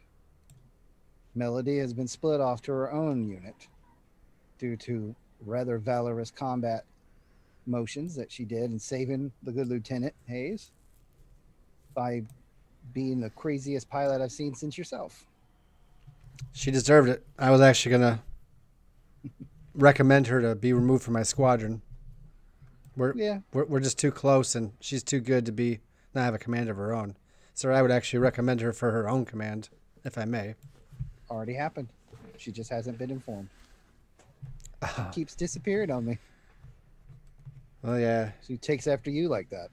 Melody has been split off to her own unit due to rather valorous combat motions that she did in saving the good Lieutenant Hayes by being the craziest pilot I've seen since yourself. She deserved it. I was actually going to recommend her to be removed from my squadron. We're just too close, and she's too good to not have a command of her own. So I would actually recommend her for her own command, if I may. Already happened. She just hasn't been informed. She keeps disappearing on me. Oh, yeah. She takes after you like that.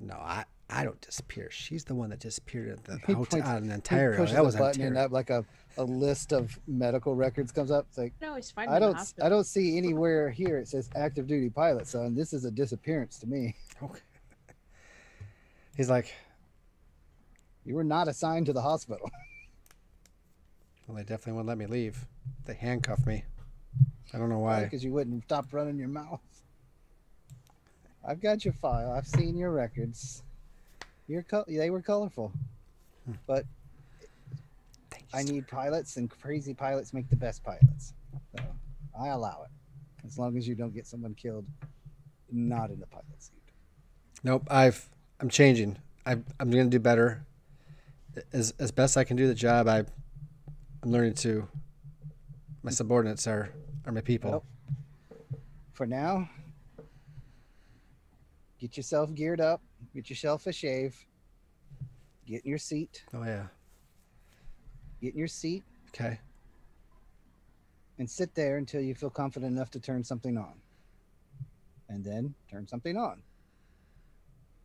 No, I don't disappear. She's the one that disappeared at the He hotel points- in Ontario. He pushes That was a button Ontario. and that, like a list of medical records comes up. It's like, No, he's fine. I don't see anywhere here it says active duty pilot, son. This is a disappearance to me. Okay. He's like, you were not assigned to the hospital. Well, they definitely wouldn't let me leave. They handcuffed me. I don't know why. Because you wouldn't stop running your mouth. I've got your file. I've seen your records. They were colorful. But I need pilots, and crazy pilots make the best pilots. So I allow it. As long as you don't get someone killed not in the pilot seat. Nope, I'm changing. I'm going to do better. As best I can do the job, I'm learning to. My subordinates are my people. Well, for now, get yourself geared up. Get yourself a shave. Get in your seat. Oh, yeah. Get in your seat. Okay. And sit there until you feel confident enough to turn something on. And then turn something on.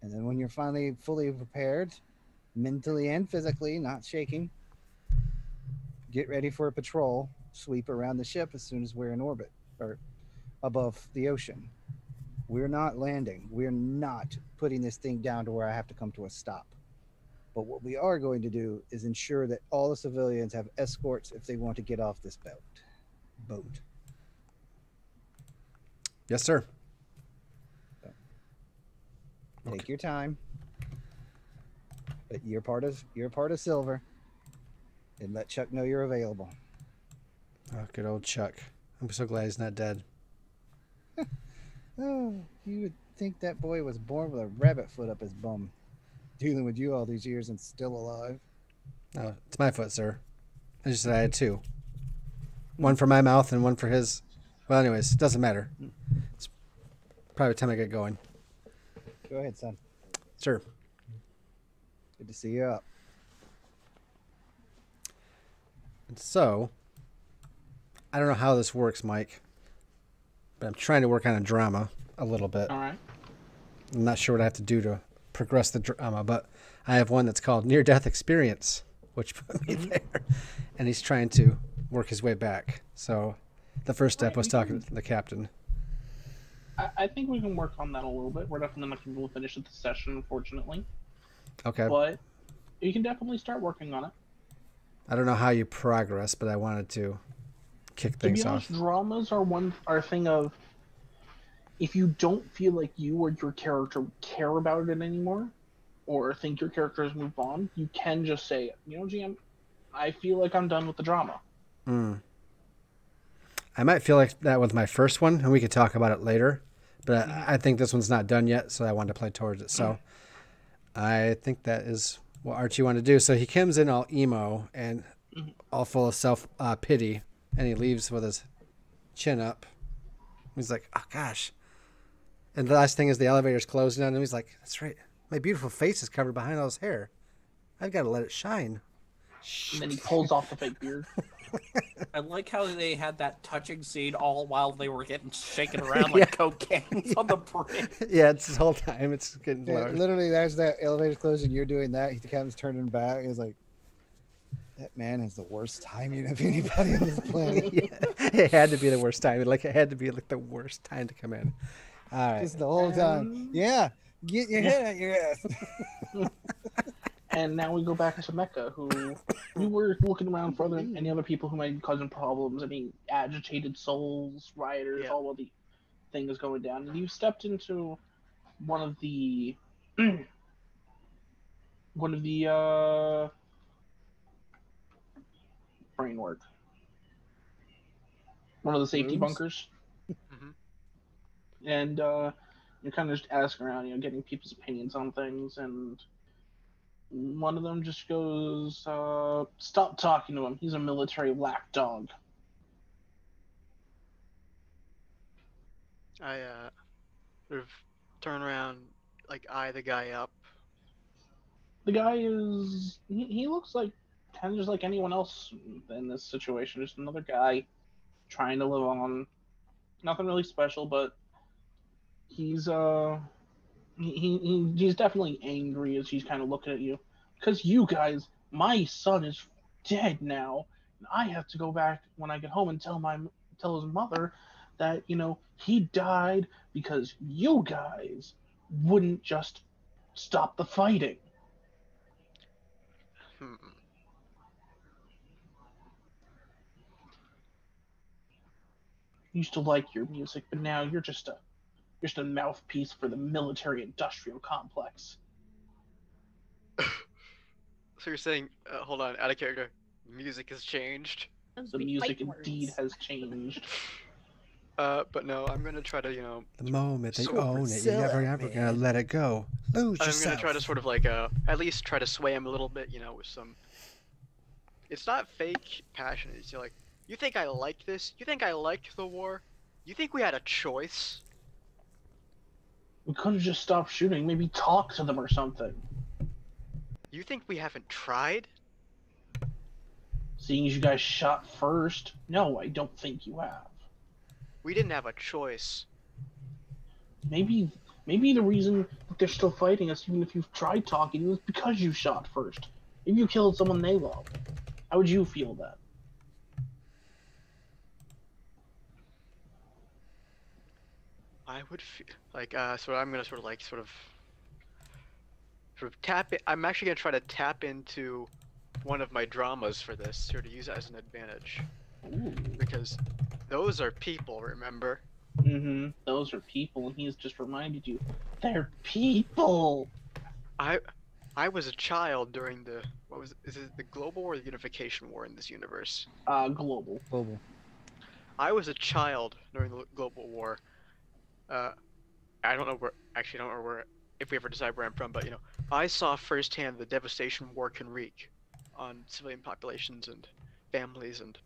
And then when you're finally fully prepared, mentally and physically, not shaking, get ready for a patrol sweep around the ship as soon as we're in orbit or above the ocean. We're not landing. We're not putting this thing down to where I have to come to a stop. But what we are going to do is ensure that all the civilians have escorts if they want to get off this boat. Yes, sir. Take your time. But you're part of Silver. And let Chuck know you're available. Oh, good old Chuck. I'm so glad he's not dead. Oh, you would think that boy was born with a rabbit foot up his bum. Dealing with you all these years and still alive. No, it's my foot, sir. I just said I had two. One for my mouth and one for his. Well, anyways, it doesn't matter. It's probably time I get going. Go ahead, son. Sure. Good to see you up. And so, I don't know how this works, Mike, but I'm trying to work on a drama a little bit. All right. I'm not sure what I have to do to progress the drama, but I have one that's called Near-Death Experience, which put me there. And he's trying to work his way back. So the first step was talking to the captain. I think we can work on that a little bit. We're definitely not going to be able to finish at the session, unfortunately. Okay. But you can definitely start working on it. I don't know how you progress, but I wanted to kick To things be honest, off. dramas are a thing of, if you don't feel like you or your character care about it anymore, or think your character has moved on, you can just say, you know, GM, I feel like I'm done with the drama. Mm. I might feel like that with my first one, and we could talk about it later. But I think this one's not done yet, so I wanted to play towards it. So I think that is what Archie wanted to do. So he comes in all emo and all full of self-pity, and he leaves with his chin up. He's like, oh, gosh. And the last thing is the elevator's closing on him. He's like, that's right. My beautiful face is covered behind all his hair. I've got to let it shine. And then he pulls off the fake beard. I like how they had that touching scene all while they were getting shaken around like cocaine on the bridge. Yeah, it's this whole time. It's getting loud. Literally, there's that elevator closing. You're doing that. He comes turning back. He's like, that man has the worst timing of anybody on this planet. It had to be the worst time. Like, it had to be like the worst time to come in. All right. Just the whole time. Yeah. Get your head out your ass. And now we go back to Mecha, who we were looking around for any other people who might be causing problems, any agitated souls, rioters, all while the thing is going down. And you stepped into one of the brain work. One of the safety bunkers. And you're kind of just asking around, getting people's opinions on things, and one of them just goes, stop talking to him. He's a military lapdog. I sort of turn around, like eye the guy up. The guy is, he looks like kind of just like anyone else in this situation. Just another guy trying to live on. Nothing really special, but he's he's definitely angry as he's kind of looking at you, because you guys, my son is dead now, and I have to go back when I get home and tell his mother that he died because you guys wouldn't just stop the fighting. Used to like your music, but now you're just a mouthpiece for the military-industrial complex. So you're saying, hold on, out of character, music has changed? The music indeed has changed. But no, I'm gonna try to, The moment they own it, you're never ever gonna let it go. Lose yourself. I'm gonna try to sort of like, at least try to sway him a little bit, with some... It's not fake passion, it's like, you think I like this? You think I liked the war? You think we had a choice? We could have just stopped shooting, maybe talk to them or something. You think we haven't tried? Seeing as you guys shot first, no, I don't think you have. We didn't have a choice. Maybe the reason that they're still fighting us, even if you've tried talking, is because you shot first. If you killed someone they love, how would you feel that? I would feel like so I'm gonna sort of tap it. I'm actually gonna try to tap into one of my dramas for this, sort of use that as an advantage. Ooh. Because those are people, remember? Mm-hmm. Those are people, and he's just reminded you, they're people. I was a child during the is it the global or the unification war in this universe? Global. Global. I was a child during the global war. I don't know where if we ever decide where I'm from, but I saw firsthand the devastation war can wreak on civilian populations and families, and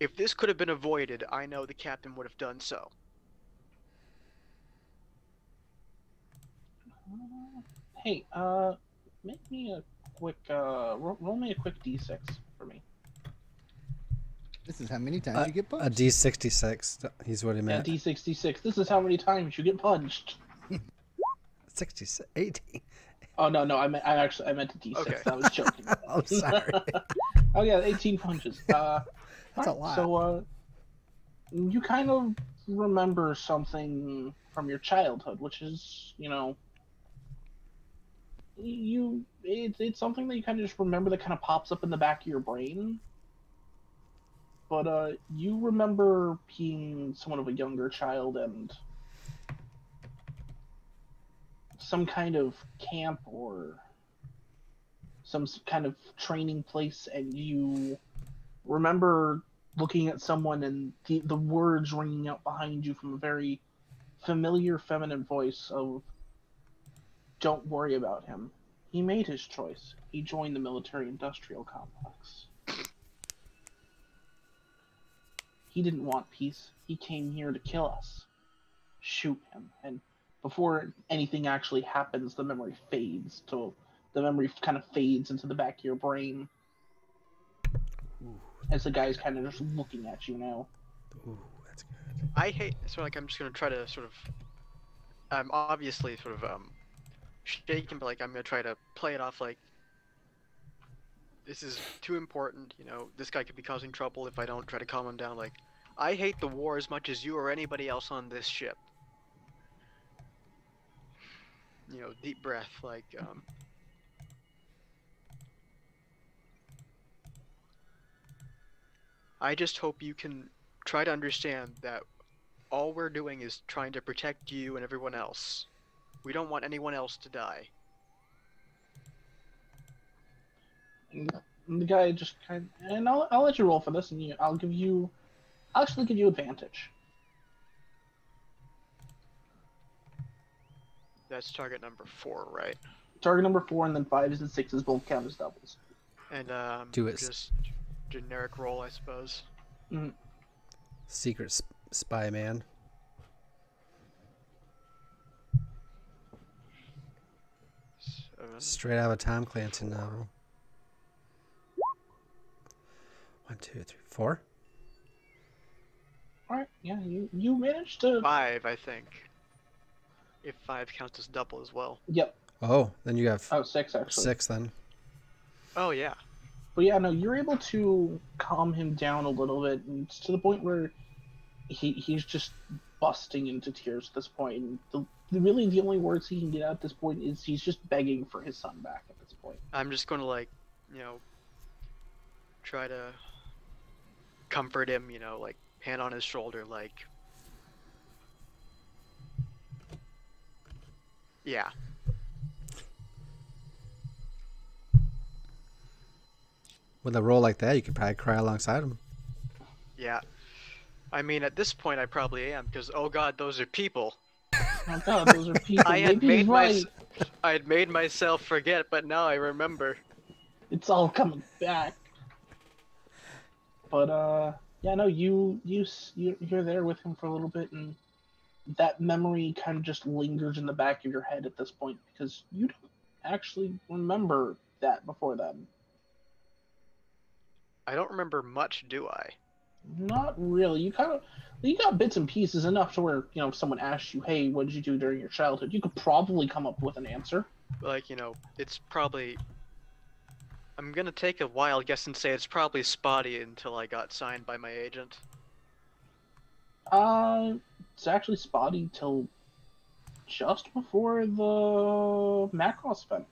if this could have been avoided, I know the captain would have done so. Hey, make me a quick, roll me a quick d6 for me. This is how many times you get punched. A D66. He's what he meant. Yeah, D66. This is how many times you get punched. 66, 18. Oh no, I meant a D6. Okay. I was joking. Oh, sorry. Oh yeah, 18 punches. That's a lot. So, you kind of remember something from your childhood, which is, it's something that you kind of just remember that kind of pops up in the back of your brain. But you remember being somewhat of a younger child and some kind of camp or some kind of training place, and you remember looking at someone and the words ringing out behind you from a very familiar feminine voice of, "Don't worry about him. He made his choice. He joined the military-industrial complex. He didn't want peace. He came here to kill us. Shoot him." And before anything actually happens, the memory kind of fades into the back of your brain. Ooh, As the guy's kind of just looking at you now. ooh, that's good. I hate. So like I'm just gonna try to sort of. I'm obviously sort of shaken, but like I'm gonna try to play it off like. This is too important, you know. This guy could be causing trouble if I don't try to calm him down. Like, I hate the war as much as you or anybody else on this ship. You know, deep breath, like, I just hope you can try to understand that all we're doing is trying to protect you and everyone else. We don't want anyone else to die. And the guy just and I'll let you roll for this, and I'll actually give you advantage. That's target number 4, right? Target number 4, and then 5s and 6s both count as doubles. And Do it. just generic roll, I suppose. Mm. Secret spy man. Straight out of a Tom Clancy novel. 1, 2, 3, 4. All right, yeah, you managed to. 5, I think. If 5 counts as double as well. Yep. Oh, then you have 6 actually. 6 then. Oh yeah. But yeah, no, you're able to calm him down a little bit, and it's to the point where he's just busting into tears at this point. And really the only words he can get out at this point is he's just begging for his son back at this point. I'm just gonna like, you know, try to comfort him, you know, like hand on his shoulder, like, yeah. With a roll like that, you could probably cry alongside him. Yeah. I mean, at this point, I probably am, because, oh god, those are people. Oh god, those are people. I had Maybe he's right. I had made myself forget, but now I remember. It's all coming back. But yeah, no, you're there with him for a little bit, and that memory kind of just lingers in the back of your head at this point because you don't actually remember that before then. I don't remember much, do I? Not really. You got bits and pieces enough to where, if someone asks you, "Hey, what did you do during your childhood?" you could probably come up with an answer. Like, it's probably... I'm gonna take a wild guess and say it's probably spotty until I got signed by my agent. It's actually spotty till just before the MACROSS event.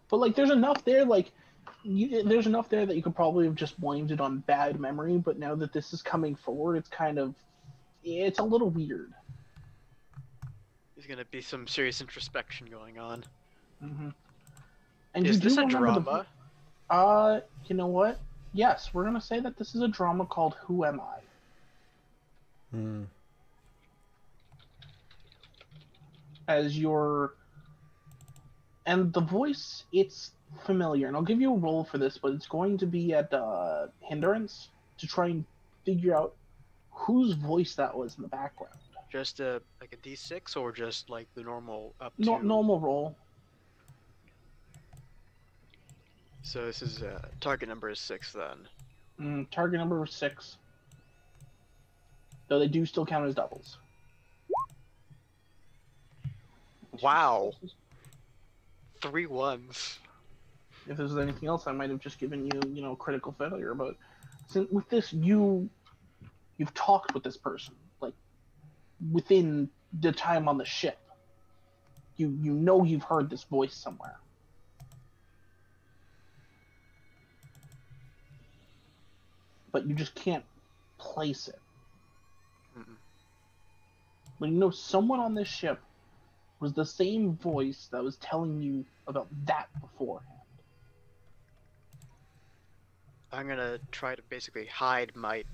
But, like, there's enough there, like, there's enough there that you could probably have just blamed it on bad memory, but now that this is coming forward, it's a little weird. There's gonna be some serious introspection going on. Mm-hmm. And Is you do this a remember drama? You know what? Yes, we're gonna say that this is a drama called Who Am I? Hmm. And the voice, it's familiar, and I'll give you a roll for this, but it's going to be at hindrance to try and figure out whose voice that was in the background. Just like a D6 or just like the normal up to... Normal roll. So this is target number is 6 then. Target number was 6. Though they do still count as doubles. Wow. 3 1s. If there's anything else, I might have just given you, critical failure. But with this, you've talked with this person, like, within the time on the ship. You've heard this voice somewhere. But you just can't place it. Mm-mm. But someone on this ship was the same voice that was telling you about that beforehand. I'm gonna try to basically hide my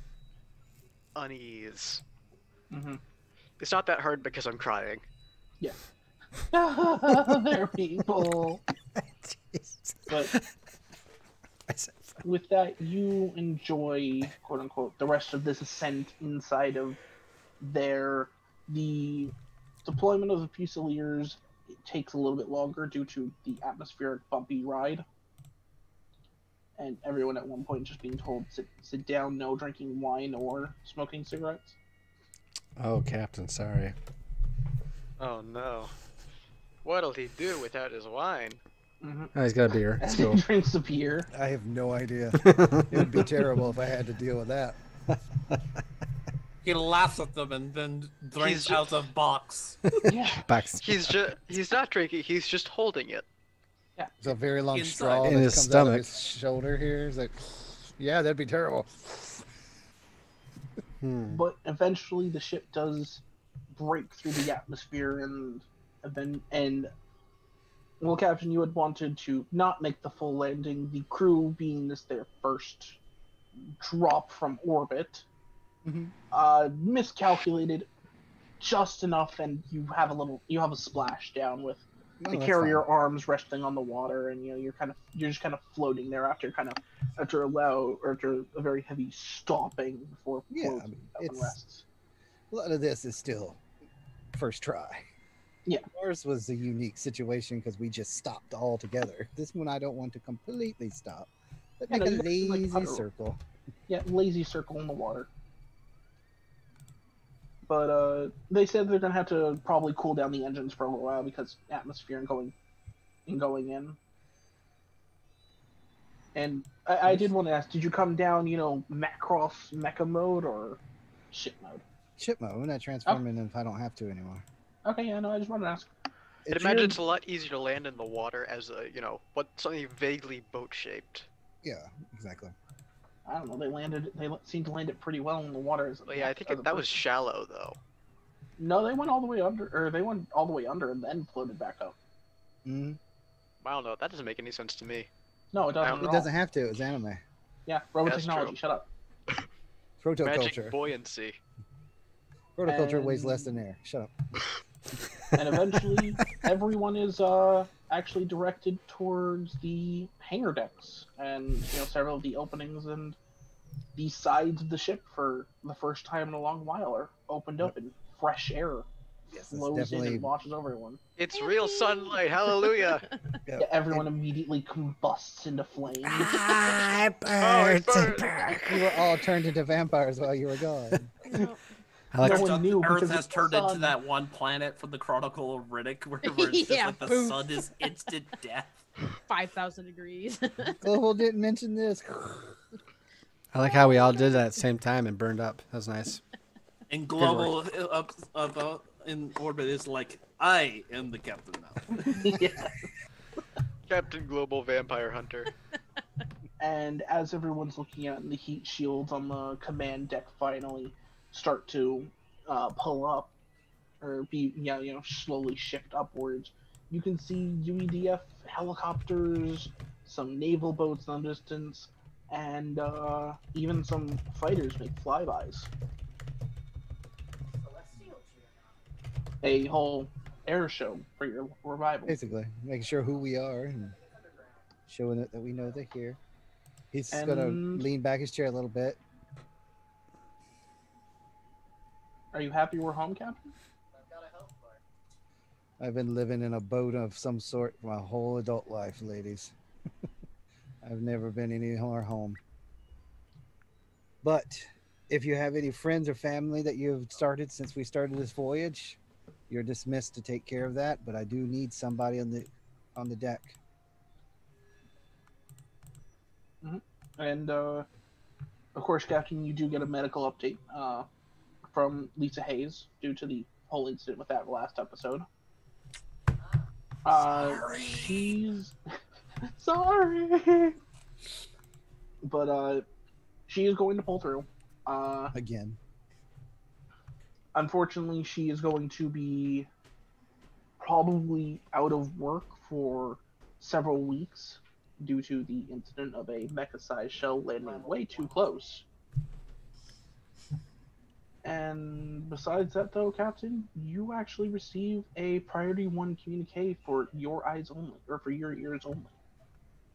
unease. Mm-hmm. It's not that hard because I'm crying. Yeah. They're people. But with that, you enjoy, quote unquote, the rest of this ascent inside of the deployment of the Fusiliers. It takes a little bit longer due to the atmospheric bumpy ride. And everyone at one point just being told, sit down, no drinking wine or smoking cigarettes. Oh, Captain, sorry. Oh no. What'll he do without his wine? Mm-hmm. Oh, he's got a beer. It's As he cool. drinks the beer. I have no idea. It would be terrible if I had to deal with that. He laughs at them and then drinks He's out of box. Yeah. Box. He's not drinking, he's just holding it. It's a very long Inside. straw In that his comes out stomach. of his shoulder here. He's like, yeah, that'd be terrible. But eventually the ship does break through the atmosphere and well, Captain, you had wanted to not make the full landing, the crew being this their first drop from orbit, miscalculated just enough, and you have a splashdown with No, the that's carrier fine. arms resting on the water, and you're just kind of floating there after a very heavy stopping before Yeah, floats I mean, up and it's- rests. A lot of this is still first try. Yeah. Ours was a unique situation because we just stopped altogether. This one I don't want to completely stop, but Yeah, make no, a you like lazy putter. circle. Yeah, lazy circle in the water. But they said they're gonna have to probably cool down the engines for a little while because atmosphere and going in. And I did want to ask, did you come down, MACROSS mecha mode or ship mode? Ship mode, we're not transforming if I don't have to anymore. Okay, yeah, no, I just wanted to ask. I'd imagine it's a lot easier to land in the water as a, something vaguely boat-shaped. Yeah, exactly. I don't know. They seemed to land it pretty well in the water. Well, yeah, I think that was shallow, though. No, they went all the way under, and then floated back up. Mm. I don't know. That doesn't make any sense to me. No, it doesn't. don't It at doesn't all. have to. It's anime. Yeah, That's true. Robotechnology. Shut up. Protoculture. Magic buoyancy. Protoculture weighs less than air. Shut up. And eventually, everyone is actually directed towards the hangar decks, and several of the openings and the sides of the ship for the first time in a long while are opened up, and fresh air Yes, it's flows in definitely. and washes over everyone. It's real sunlight. Hallelujah. Yeah, Yeah, everyone immediately combusts into flames. Oh, it burned. You were all turned into vampires while you were gone. I like No Turns one out knew Earth because has it's the turned into sun. that one planet from the Chronicle of Riddick where it's just Yeah, like the boom. sun is instant death. 5,000 degrees. Global didn't mention this. I like how we all did that at the same time and burned up. That was nice. And global in orbit is like, I am the captain now. Yeah. Captain Global Vampire Hunter. And as everyone's looking at, the heat shields on the command deck finally start to pull up, or be slowly shift upwards. You can see UEDF helicopters, some naval boats in the distance, and even some fighters make flybys. A whole air show for your revival. Basically, making sure who we are and showing it that we know they're here. He's gonna And- lean back his chair a little bit. Are you happy we're home, Captain? I've been living in a boat of some sort for my whole adult life, ladies. I've never been any more home. But if you have any friends or family that you've started since we started this voyage, you're dismissed to take care of that. But I do need somebody on the deck. And of course, Captain, you do get a medical update from Lisa Hayes due to the whole incident with that last episode. She's sorry, but she is going to pull through. Again. Unfortunately, she is going to be probably out of work for several weeks due to the incident of a mecha-sized shell landing way too close. And besides that, though, Captain, you actually receive a Priority 1 communique for your eyes only, or for your ears only.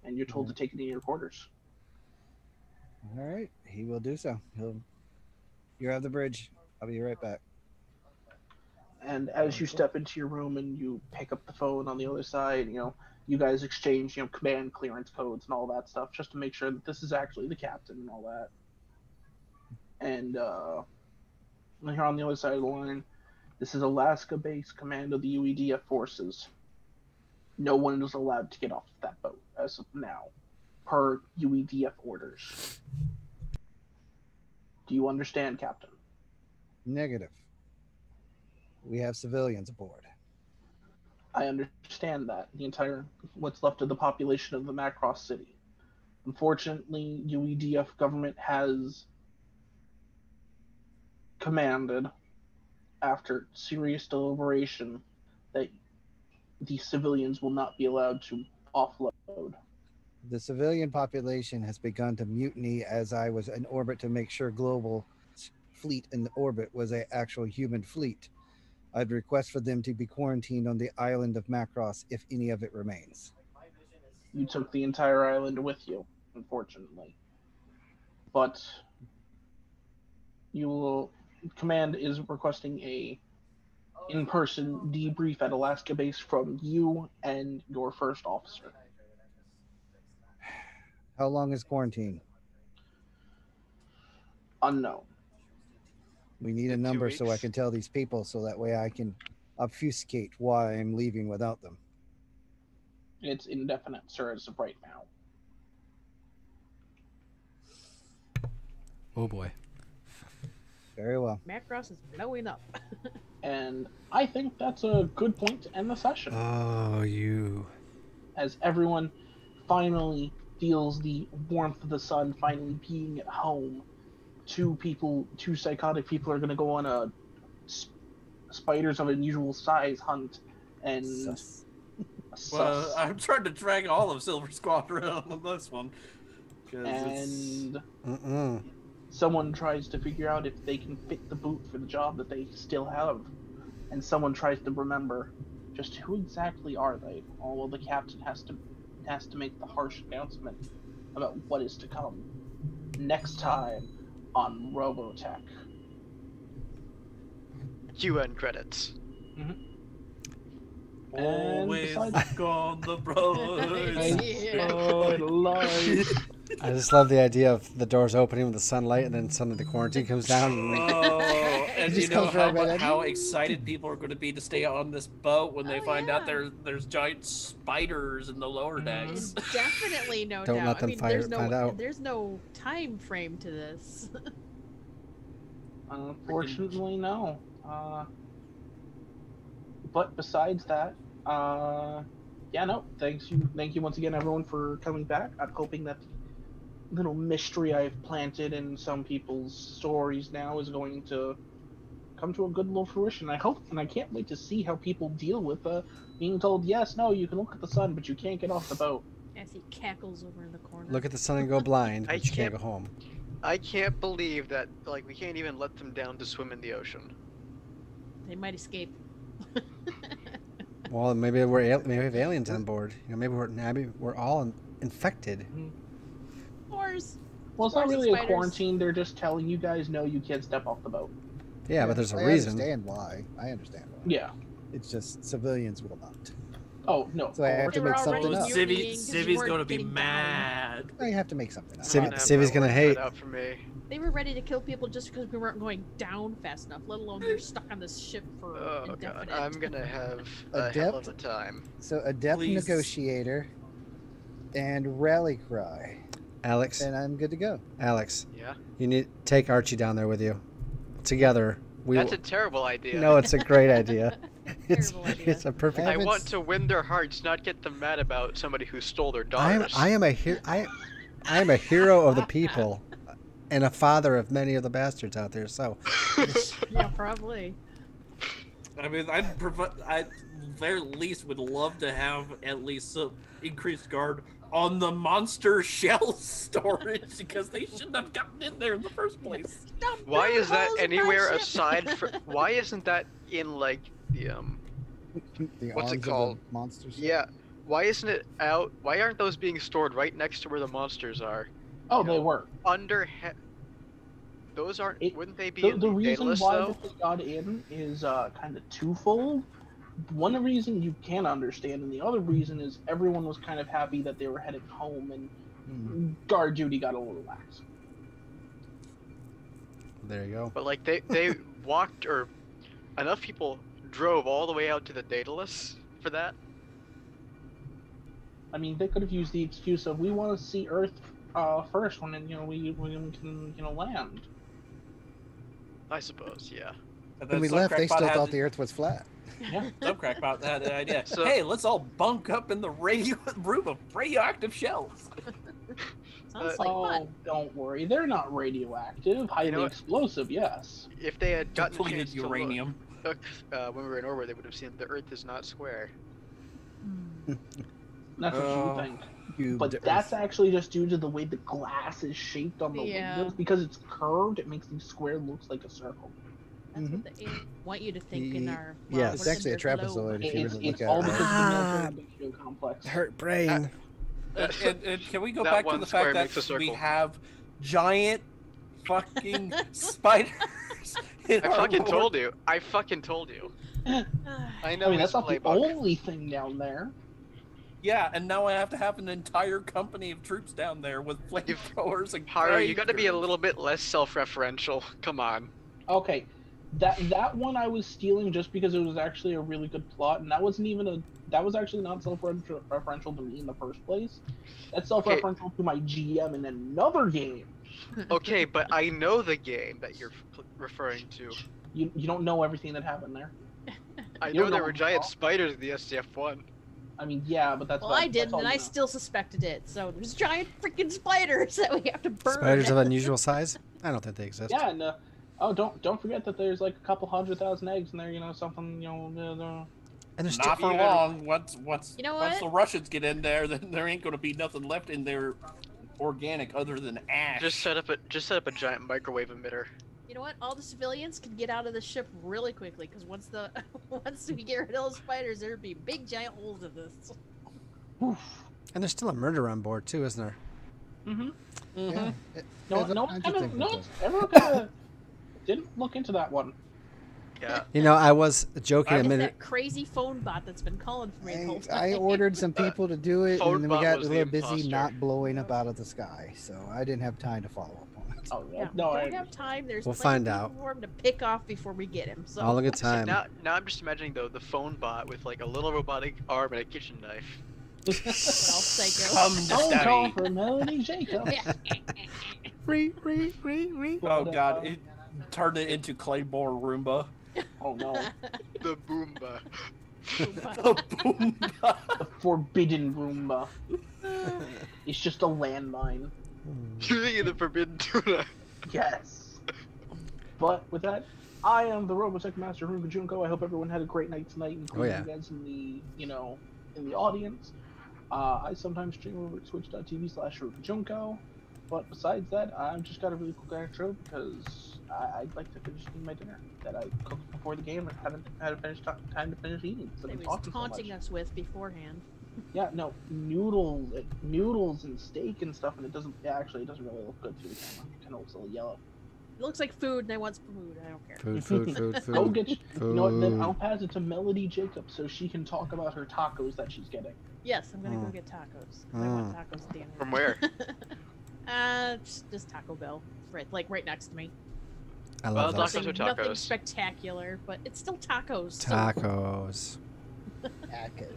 And you're told to take it in your quarters. All right, he will do so. You have the bridge. I'll be right back. And as you step into your room and you pick up the phone on the other side, you guys exchange, command clearance codes and all that stuff just to make sure that this is actually the captain and all that. And here on the other side of the line, this is Alaska-based command of the UEDF forces. No one is allowed to get off that boat as of now, per UEDF orders. Do you understand, Captain? Negative. We have civilians aboard. I understand that. What's left of the population of the MACROSS city. Unfortunately, UEDF government has commanded, after serious deliberation, that the civilians will not be allowed to offload. The civilian population has begun to mutiny as I was in orbit to make sure global fleet in orbit was an actual human fleet. I'd request for them to be quarantined on the island of MACROSS if any of it remains. You took the entire island with you, unfortunately. But Command is requesting a in-person debrief at Alaska base from you and your first officer. How long is quarantine? Unknown. We need a 2 number so I weeks. can tell these people so that way I can obfuscate why I'm leaving without them. It's indefinite, sir, as of right now. Oh boy. Very well. Macross is blowing up. And I think that's a good point to end the session. Oh, you. As everyone finally feels the warmth of the sun, finally being at home. Two psychotic people are going to go on a spiders of unusual size hunt, and Sus. Well, I'm trying to drag all of Silver Squadron on this one. And someone tries to figure out if they can fit the boot for the job that they still have, and someone tries to remember just who exactly are they. Although the captain has to make the harsh announcement about what is to come next time on Robotech. UN credits. Always besides- look on the bright Yeah. I just love the idea of the doors opening with the sunlight and then suddenly the quarantine comes down. And Just you know comes right back in. how excited people are going to be to stay on this boat when they find out there's giant spiders in the lower decks. Definitely no Don't doubt. let them find out. There's no time frame to this. Unfortunately, no. But besides that, thank you once again, everyone, for coming back. I'm hoping that the little mystery I've planted in some people's stories now is going to come to a good little fruition. I hope, and I can't wait to see how people deal with being told, yes, no, you can look at the sun, but you can't get off the boat. As he cackles over in the corner. Look at the sun and go blind, I but you can't can't- go home. I can't believe that, we can't even let them down to swim in the ocean. They might escape. Well, maybe maybe we have aliens on board. Maybe we're all infected. Spores. Well, it's not Spores and really a spiders. quarantine. They're just telling you guys, no, you can't step off the boat. Yeah, but there's a I reason. understand why. Yeah. It's just civilians will not. Oh, no. So I have They to were make already something up. mutiny. Civi's going to be mad. I have to make something up. Civi's gonna hate. Out for me. They were ready to kill people just because we weren't going down fast enough, let alone they're stuck on this ship for Oh god, indefinite. I'm gonna have a hell of a Adept? time. So adept Please. negotiator and rally cry, Alex, and I'm good to go. Alex, Yeah? you need take Archie down there with you. Together, we. That's a terrible idea. No, it's a great idea. It's Terrible idea. it's a perfect. I I haven't want s- to win their hearts, not get them mad about somebody who stole their I daughters. am a hero of the people, and a father of many of the bastards out there. So Yeah, probably. I mean, I very least would love to have at least some increased guard on the monster shell storage because they shouldn't have gotten in there in the first place. Stop Why burning is that holes in my anywhere ship. aside from? Why isn't that in like the The What's it arms of the called? monster ship? Yeah. Why isn't it out? Why aren't those being stored right next to where the monsters are? Oh, You they know, were. Under those aren't. It- Wouldn't they be The, in the the data reason list why though? that they got in is kind of twofold. One reason you can understand, and the other reason is everyone was kind of happy that they were heading home, and guard duty got a little lax. There you go. But like they walked, or enough people drove all the way out to the Daedalus for that. I mean, they could have used the excuse of we want to see Earth first when we can land. I suppose, yeah. And When then we some left, they crackpot still had thought the- the Earth was flat. Yeah. Some crackpot had the idea. So- Hey, let's all bunk up in the room of radioactive shells. Sounds like Oh, fun. don't worry, they're not radioactive. Highly what? explosive, yes. If they had gotten a Depleted chance to uranium. look when we were in orbit, they would have seen the Earth is not square. That's what Oh. you think. Cubed But Earth. that's actually just due to the way the glass is shaped on the Yeah. windows. Because it's curved, it makes the square looks like a circle. That's what they want you to think in our. Yes. It's actually a trapezoid if you It's, really look it's at all it. because of the Ah. military industrial complex. Hurt brain. And can we go That back to one the square fact makes a that we circle. have giant fucking spiders? In I our fucking world? told you. I fucking told you. I know I mean, he's that's not the playbook. only thing down there. Yeah, and now I have to have an entire company of troops down there with flamethrowers and Haru, you got to be a grenades. little bit less self-referential. Come on. Okay, that one I was stealing just because it was actually a really good plot, and that was actually not self-referential to me in the first place. That's self-referential to my GM in another game. Okay, but I know the game that you're referring to. You don't know everything that happened there. I You know don't there know were at giant all. spiders in the SDF-1. I mean, yeah, but that's Well, about- I that's didn't, all and you I know. still suspected it. So there's giant freaking spiders that we have to burn. Spiders of unusual size? I don't think they exist. Yeah, and don't forget that there's like a couple 100,000 eggs in there. Something. And there's Not for Even- long. Once You know once what? the Russians get in there, then there ain't gonna be nothing left in there organic other than ash. Just set up a giant microwave emitter. You know what? All the civilians can get out of the ship really quickly because once we get rid of those spiders, there'd be big giant holes in this. Oof. and there's still a murder on board too, isn't there? Mm-hmm. Yeah. No, There's a bunch of things with this. everyone kind of didn't look into that one. Yeah. You know, I was joking a It's minute. that crazy phone bot that's been calling for me the whole time. I ordered some people to do it, Phone and then we bot got a was the little busy imposter. not blowing up out of the sky, so I didn't have time to follow up on it. Oh yeah, Yeah, no, we I don't have time. There's We'll plenty find of out. people for him to pick off before we get him. So All a good See, time. now I'm just imagining though the phone bot with like a little robotic arm and a kitchen knife. I'll psycho. Come to Phone call study. for Melanie Jacobs. Oh god, it turned it into Claymore Roomba. Oh no, The Boomba. The Boomba. the forbidden Roomba. It's just a landmine. You're thinking the forbidden tuna. Yes. But with that, I am the Robotech Master Harukajunko. I hope everyone had a great night tonight, including yeah. you guys in the in the audience. I sometimes stream over at twitch.tv/Harukajunko. But besides that, I've just got a really cool outro because I'd like to finish eating my dinner that I cooked before the game and haven't had a time to finish eating. So He I'm was talking so taunting much. us with beforehand. Yeah, no, noodles and steak and stuff, and it doesn't really look good through the camera. It kind of looks a little yellow. It looks like food, and I want some food. I don't care. Food. Go get you know what? Then Food. I'll pass it to Melody Jacobs so she can talk about her tacos that she's getting. Yes, I'm gonna go Mm. get tacos. I want tacos at the end. From where? Just Taco Bell. It's right next to me. I Well, love tacos those. are Nothing tacos. spectacular, but it's still tacos. so- Tacos. Tacos.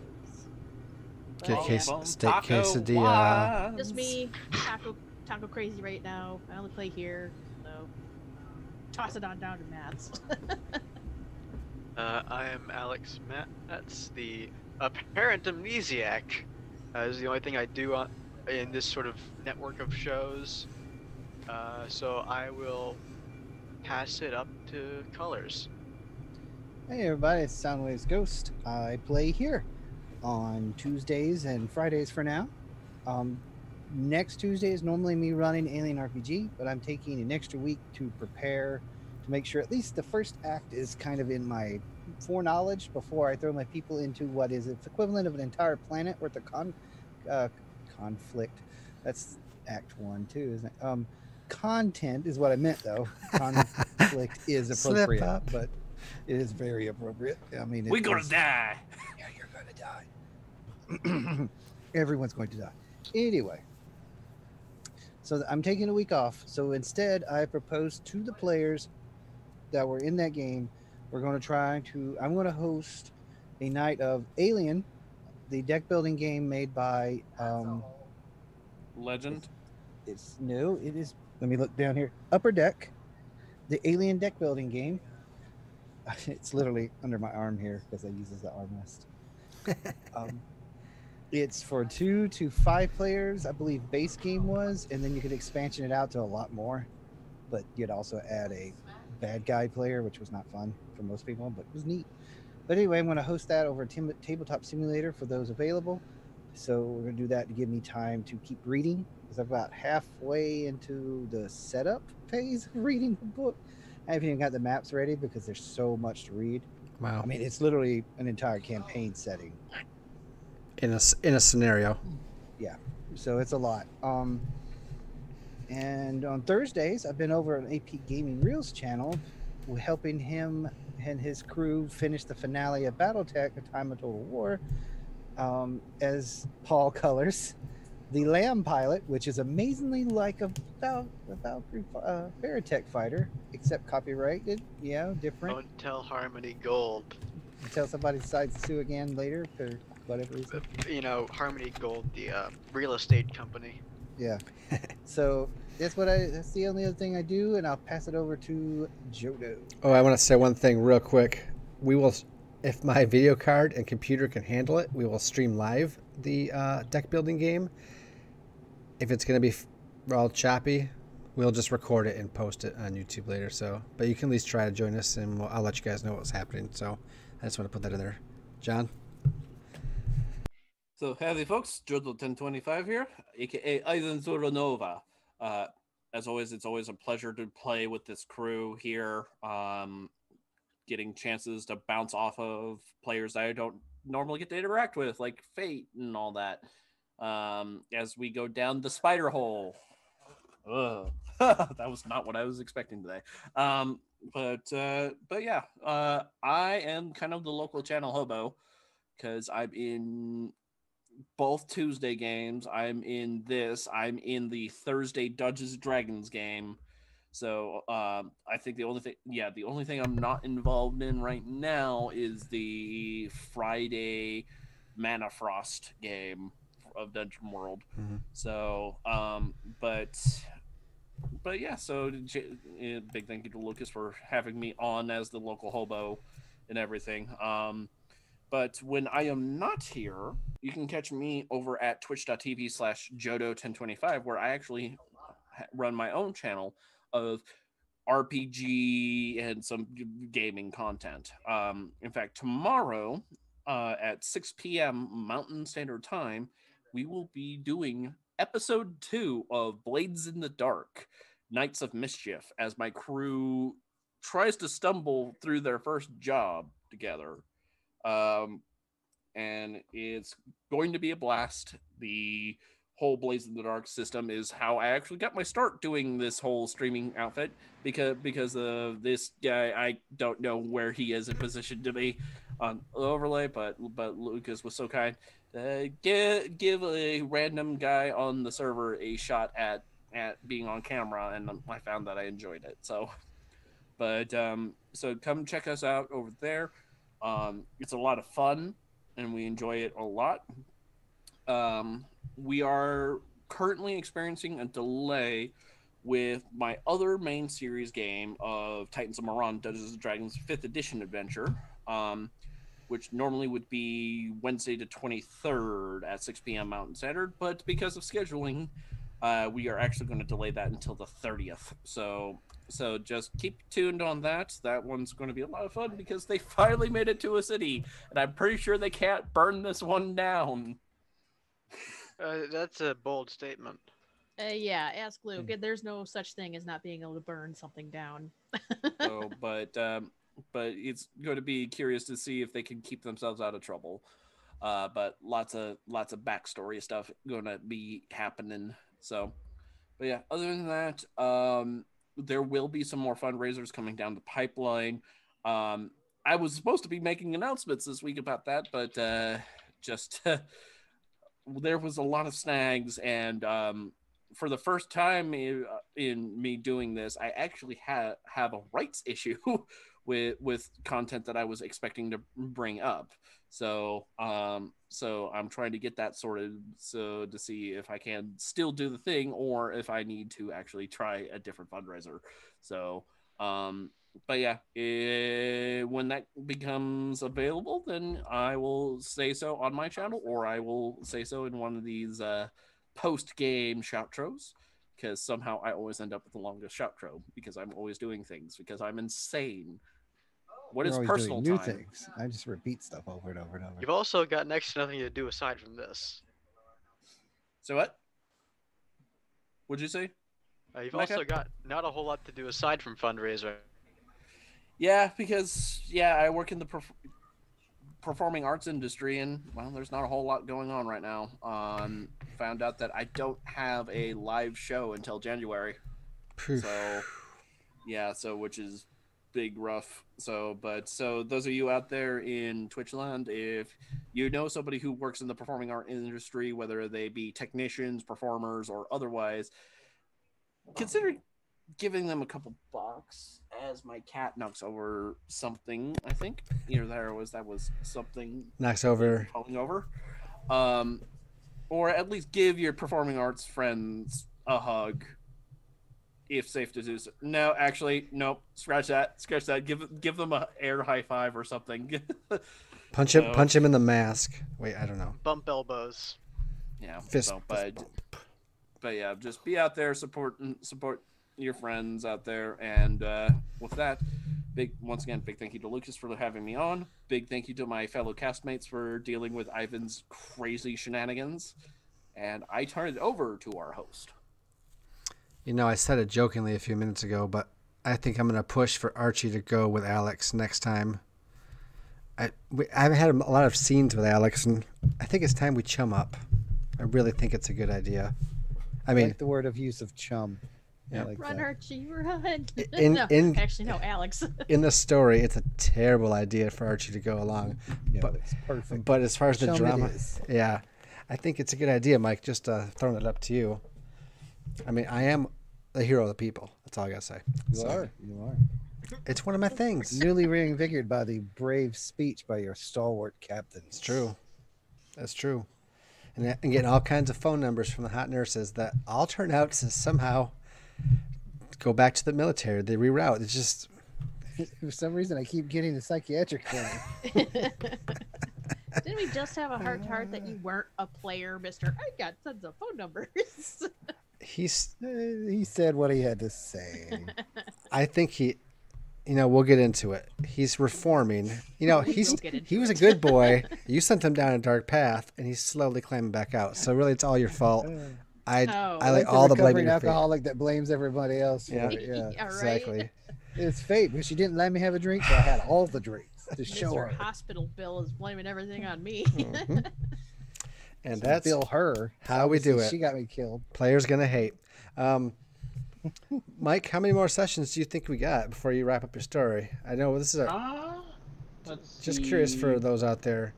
but Get yeah. case- steak Taco quesadilla. wines. Just me, taco crazy right now. I only play here, so toss it on down to Matt's. I am Alex Matt. That's the apparent amnesiac. Is the only thing I do in this sort of network of shows. So I will pass it up to Colors. Hey everybody, it's Soundwavesghost. I play here on Tuesdays and Fridays for now. Next Tuesday is normally me running Alien RPG, but I'm taking an extra week to prepare to make sure at least the first act is kind of in my foreknowledge before I throw my people into what is its equivalent of an entire planet worth of conflict. That's Act 1 too, isn't it? Content is what I meant though. Conflict is Slip appropriate, up. but it is very appropriate. I mean, We're gonna die. Yeah, you're gonna die. Everyone's going to die. Anyway, so I'm taking a week off. So instead, I proposed to the players that were in that game, I'm going to host a night of Alien, the deck building game made by Legend. it's new. It is. Let me look down here. Upper Deck, the Alien deck building game. It's literally under my arm here because I use it as the armrest. It's for 2 to 5 players, I believe base game was, and then you could expansion it out to a lot more. But you'd also add a bad guy player, which was not fun for most people, but it was neat. But anyway, I'm going to host that over Tabletop Simulator for those available. So we're going to do that to give me time to keep reading, because I'm about halfway into the setup phase of reading the book. I haven't even got the maps ready because there's so much to read. Wow. I mean, it's literally an entire campaign setting. In a scenario. Yeah, so it's a lot. And on Thursdays, I've been over on AP Gaming Reels channel, helping him and his crew finish the finale of BattleTech: A Time of Total War, as Paul colors the Lamb pilot, which is amazingly like a Valkyrie Veritech fighter, except copyrighted. Yeah, different. Don't tell Harmony Gold. Until somebody decides to sue again later for whatever reason. You know, Harmony Gold, the real estate company. Yeah. So that's the only other thing I do, and I'll pass it over to Jodo. Oh, I want to say one thing real quick. We will, if my video card and computer can handle it, we will stream live the deck building game. If it's going to be all choppy, we'll just record it and post it on YouTube later. So, but you can at least try to join us, and I'll let you guys know what's happening. So, I just want to put that in there. John? So, howdy folks, Jodo1025 here, aka Eisen Zuranova. As always, it's always a pleasure to play with this crew here, getting chances to bounce off of players that I don't normally get to interact with, like Fayt and all that, as we go down the spider hole. Ugh. That was not what I was expecting today. But yeah, I am kind of the local channel hobo, because I'm in both Tuesday games. I'm in the Thursday Dungeons and Dragons game. So I think the only thing I'm not involved in right now is the Friday MACROSS game of Dungeon World. Mm-hmm. So but yeah, so big thank you to Lucas for having me on as the local hobo and everything. But when I am not here, you can catch me over at twitch.tv/Jodo1025, where I actually run my own channel of RPG and some gaming content. In fact, tomorrow at 6 p.m. Mountain Standard Time, we will be doing episode 2 of Blades in the Dark, Knights of Mischief, as my crew tries to stumble through their first job together. And it's going to be a blast. The whole Blaze in the Dark system is how I actually got my start doing this whole streaming outfit, because of this guy. I don't know where he is in position to be on overlay, but Lucas was so kind. Give a random guy on the server a shot at being on camera, and I found that I enjoyed it. So come check us out over there. It's a lot of fun, and we enjoy it a lot. We are currently experiencing a delay with my other main series game of Titans of Moran, Dungeons & Dragons 5th edition adventure, which normally would be Wednesday the 23rd at 6 p.m. Mountain Standard, but because of scheduling, we are actually going to delay that until the 30th. So So just keep tuned on that. That one's going to be a lot of fun because they finally made it to a city, and I'm pretty sure they can't burn this one down. That's a bold statement. Yeah, ask Luke. There's no such thing as not being able to burn something down. So, but it's going to be curious to see if they can keep themselves out of trouble. But lots of backstory stuff going to be happening. So, but yeah, other than that, there will be some more fundraisers coming down the pipeline. I was supposed to be making announcements this week about that, but just there was a lot of snags, and for the first time in me doing this, I actually have a rights issue with content that I was expecting to bring up. So I'm trying to get that sorted, so to see if I can still do the thing or if I need to actually try a different fundraiser. So but yeah, when that becomes available, then I will say so on my channel, or I will say so in one of these post-game shoutros, because somehow I always end up with the longest shoutro because I'm always doing things because I'm insane. What You're is always personal doing new time? things. I just repeat stuff over and over and over. You've also got next to nothing to do aside from this. So what? What'd you say? You've Mecha? also got not a whole lot to do aside from fundraiser. Yeah, because I work in the performing arts industry, and well, there's not a whole lot going on right now. Found out that I don't have a live show until January. So yeah, so which is big rough. So those of you out there in Twitchland, if you know somebody who works in the performing art industry, whether they be technicians, performers, or otherwise, consider giving them a couple bucks as my cat knocks over something. I think either that was something Knocks over. falling over. Or at least give your performing arts friends a hug, if safe to do so. No, actually, nope. Scratch that. Give them a air high five or something. Punch him in the mask. Wait, I don't know. Bump elbows. Yeah. Fist but yeah, just be out there, support your friends out there, and with that, once again, big thank you to Lucas for having me on. Big thank you to my fellow castmates for dealing with Ivan's crazy shenanigans, and I turn it over to our host. You know, I said it jokingly a few minutes ago, but I think I'm going to push for Archie to go with Alex next time. I haven't had a lot of scenes with Alex, and I think it's time we chum up. I really think it's a good idea. I mean, like the word of use of chum. Yeah. Like Run, that. Archie, run. Actually, no, Alex. In the story, it's a terrible idea for Archie to go along. Yeah, but it's perfect. But as far as the Chum it drama, is. yeah, I think it's a good idea, Mike. Just throwing it up to you. I mean, I am the hero of the people. That's all I gotta say. You are. It's one of my things. Newly reinvigorated by the brave speech by your stalwart captain. It's true. That's true. And getting all kinds of phone numbers from the hot nurses that all turn out to somehow go back to the military. They reroute. It's just for some reason I keep getting the psychiatric clinic. Didn't we just have a heart-to-heart that you weren't a player, Mister? I got tons of phone numbers. He said what he had to say. I think we'll get into it. He's reforming. He was a good boy. You sent him down a dark path, and he's slowly climbing back out. So really, it's all your fault. I like all the blame. Alcoholic that blames everybody else for it. Yeah, yeah, exactly. It's fate, but she didn't let me have a drink, so I had all the drinks to show her. Hospital bill is blaming everything on me. Mm-hmm. And so that's bill her. How we do it. She got me killed. Players gonna hate. Mike, how many more sessions do you think we got before you wrap up your story? I know this is just curious for those out there,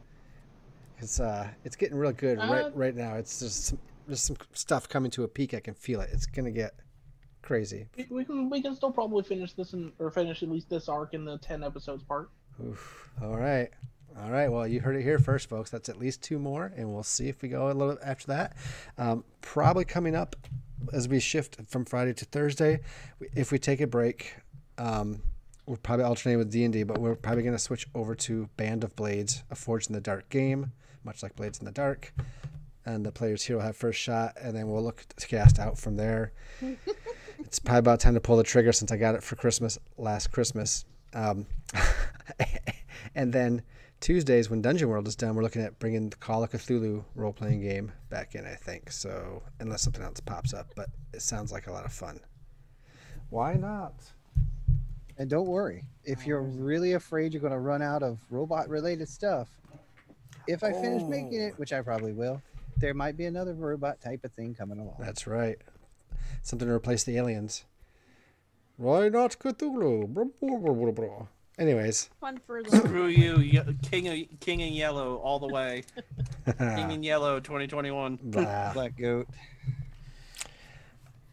because it's getting real good right now. It's just some stuff coming to a peak. I can feel it. It's gonna get crazy. We can still probably finish this finish at least this arc in the 10 episodes part. Oof. All right. Well, you heard it here first, folks. That's at least 2 more, and we'll see if we go a little after that. Probably coming up as we shift from Friday to Thursday. If we take a break, we'll probably alternate with D&D, but we're probably going to switch over to Band of Blades, a Forged in the Dark game, much like Blades in the Dark. And the players here will have first shot, and then we'll look to cast out from there. It's probably about time to pull the trigger since I got it for Christmas last Christmas. And then Tuesdays when Dungeon World is done, we're looking at bringing the Call of Cthulhu role-playing game back in, I think. So unless something else pops up, but it sounds like a lot of fun. Why not? And don't worry, if you're really afraid you're going to run out of robot-related stuff, if I finish making it, which I probably will, there might be another robot type of thing coming along. That's right. Something to replace the aliens. Why not Cthulhu? Anyways. Fun for the Screw you, King in Yellow all the way. King in Yellow 2021. Blah. Black goat.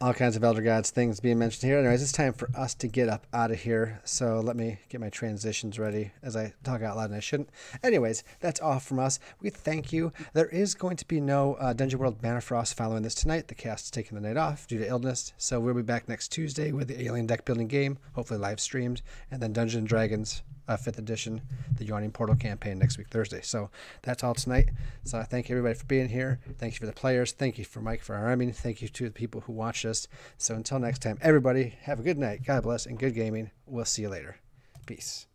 All kinds of Elder Gods things being mentioned here. Anyways, it's time for us to get up out of here. So let me get my transitions ready as I talk out loud and I shouldn't. Anyways, that's all from us. We thank you. There is going to be no Dungeon World MACROSS following this tonight. The cast is taking the night off due to illness. So we'll be back next Tuesday with the Alien Deck Building game, hopefully live streamed, and then Dungeons & Dragons 5th edition, the Yawning Portal campaign next week, Thursday. So that's all tonight. So I thank everybody for being here. Thank you for the players. Thank you for Mike for our arming. Thank you to the people who watched us. So until next time, everybody, have a good night. God bless and good gaming. We'll see you later. Peace.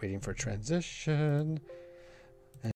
Waiting for transition.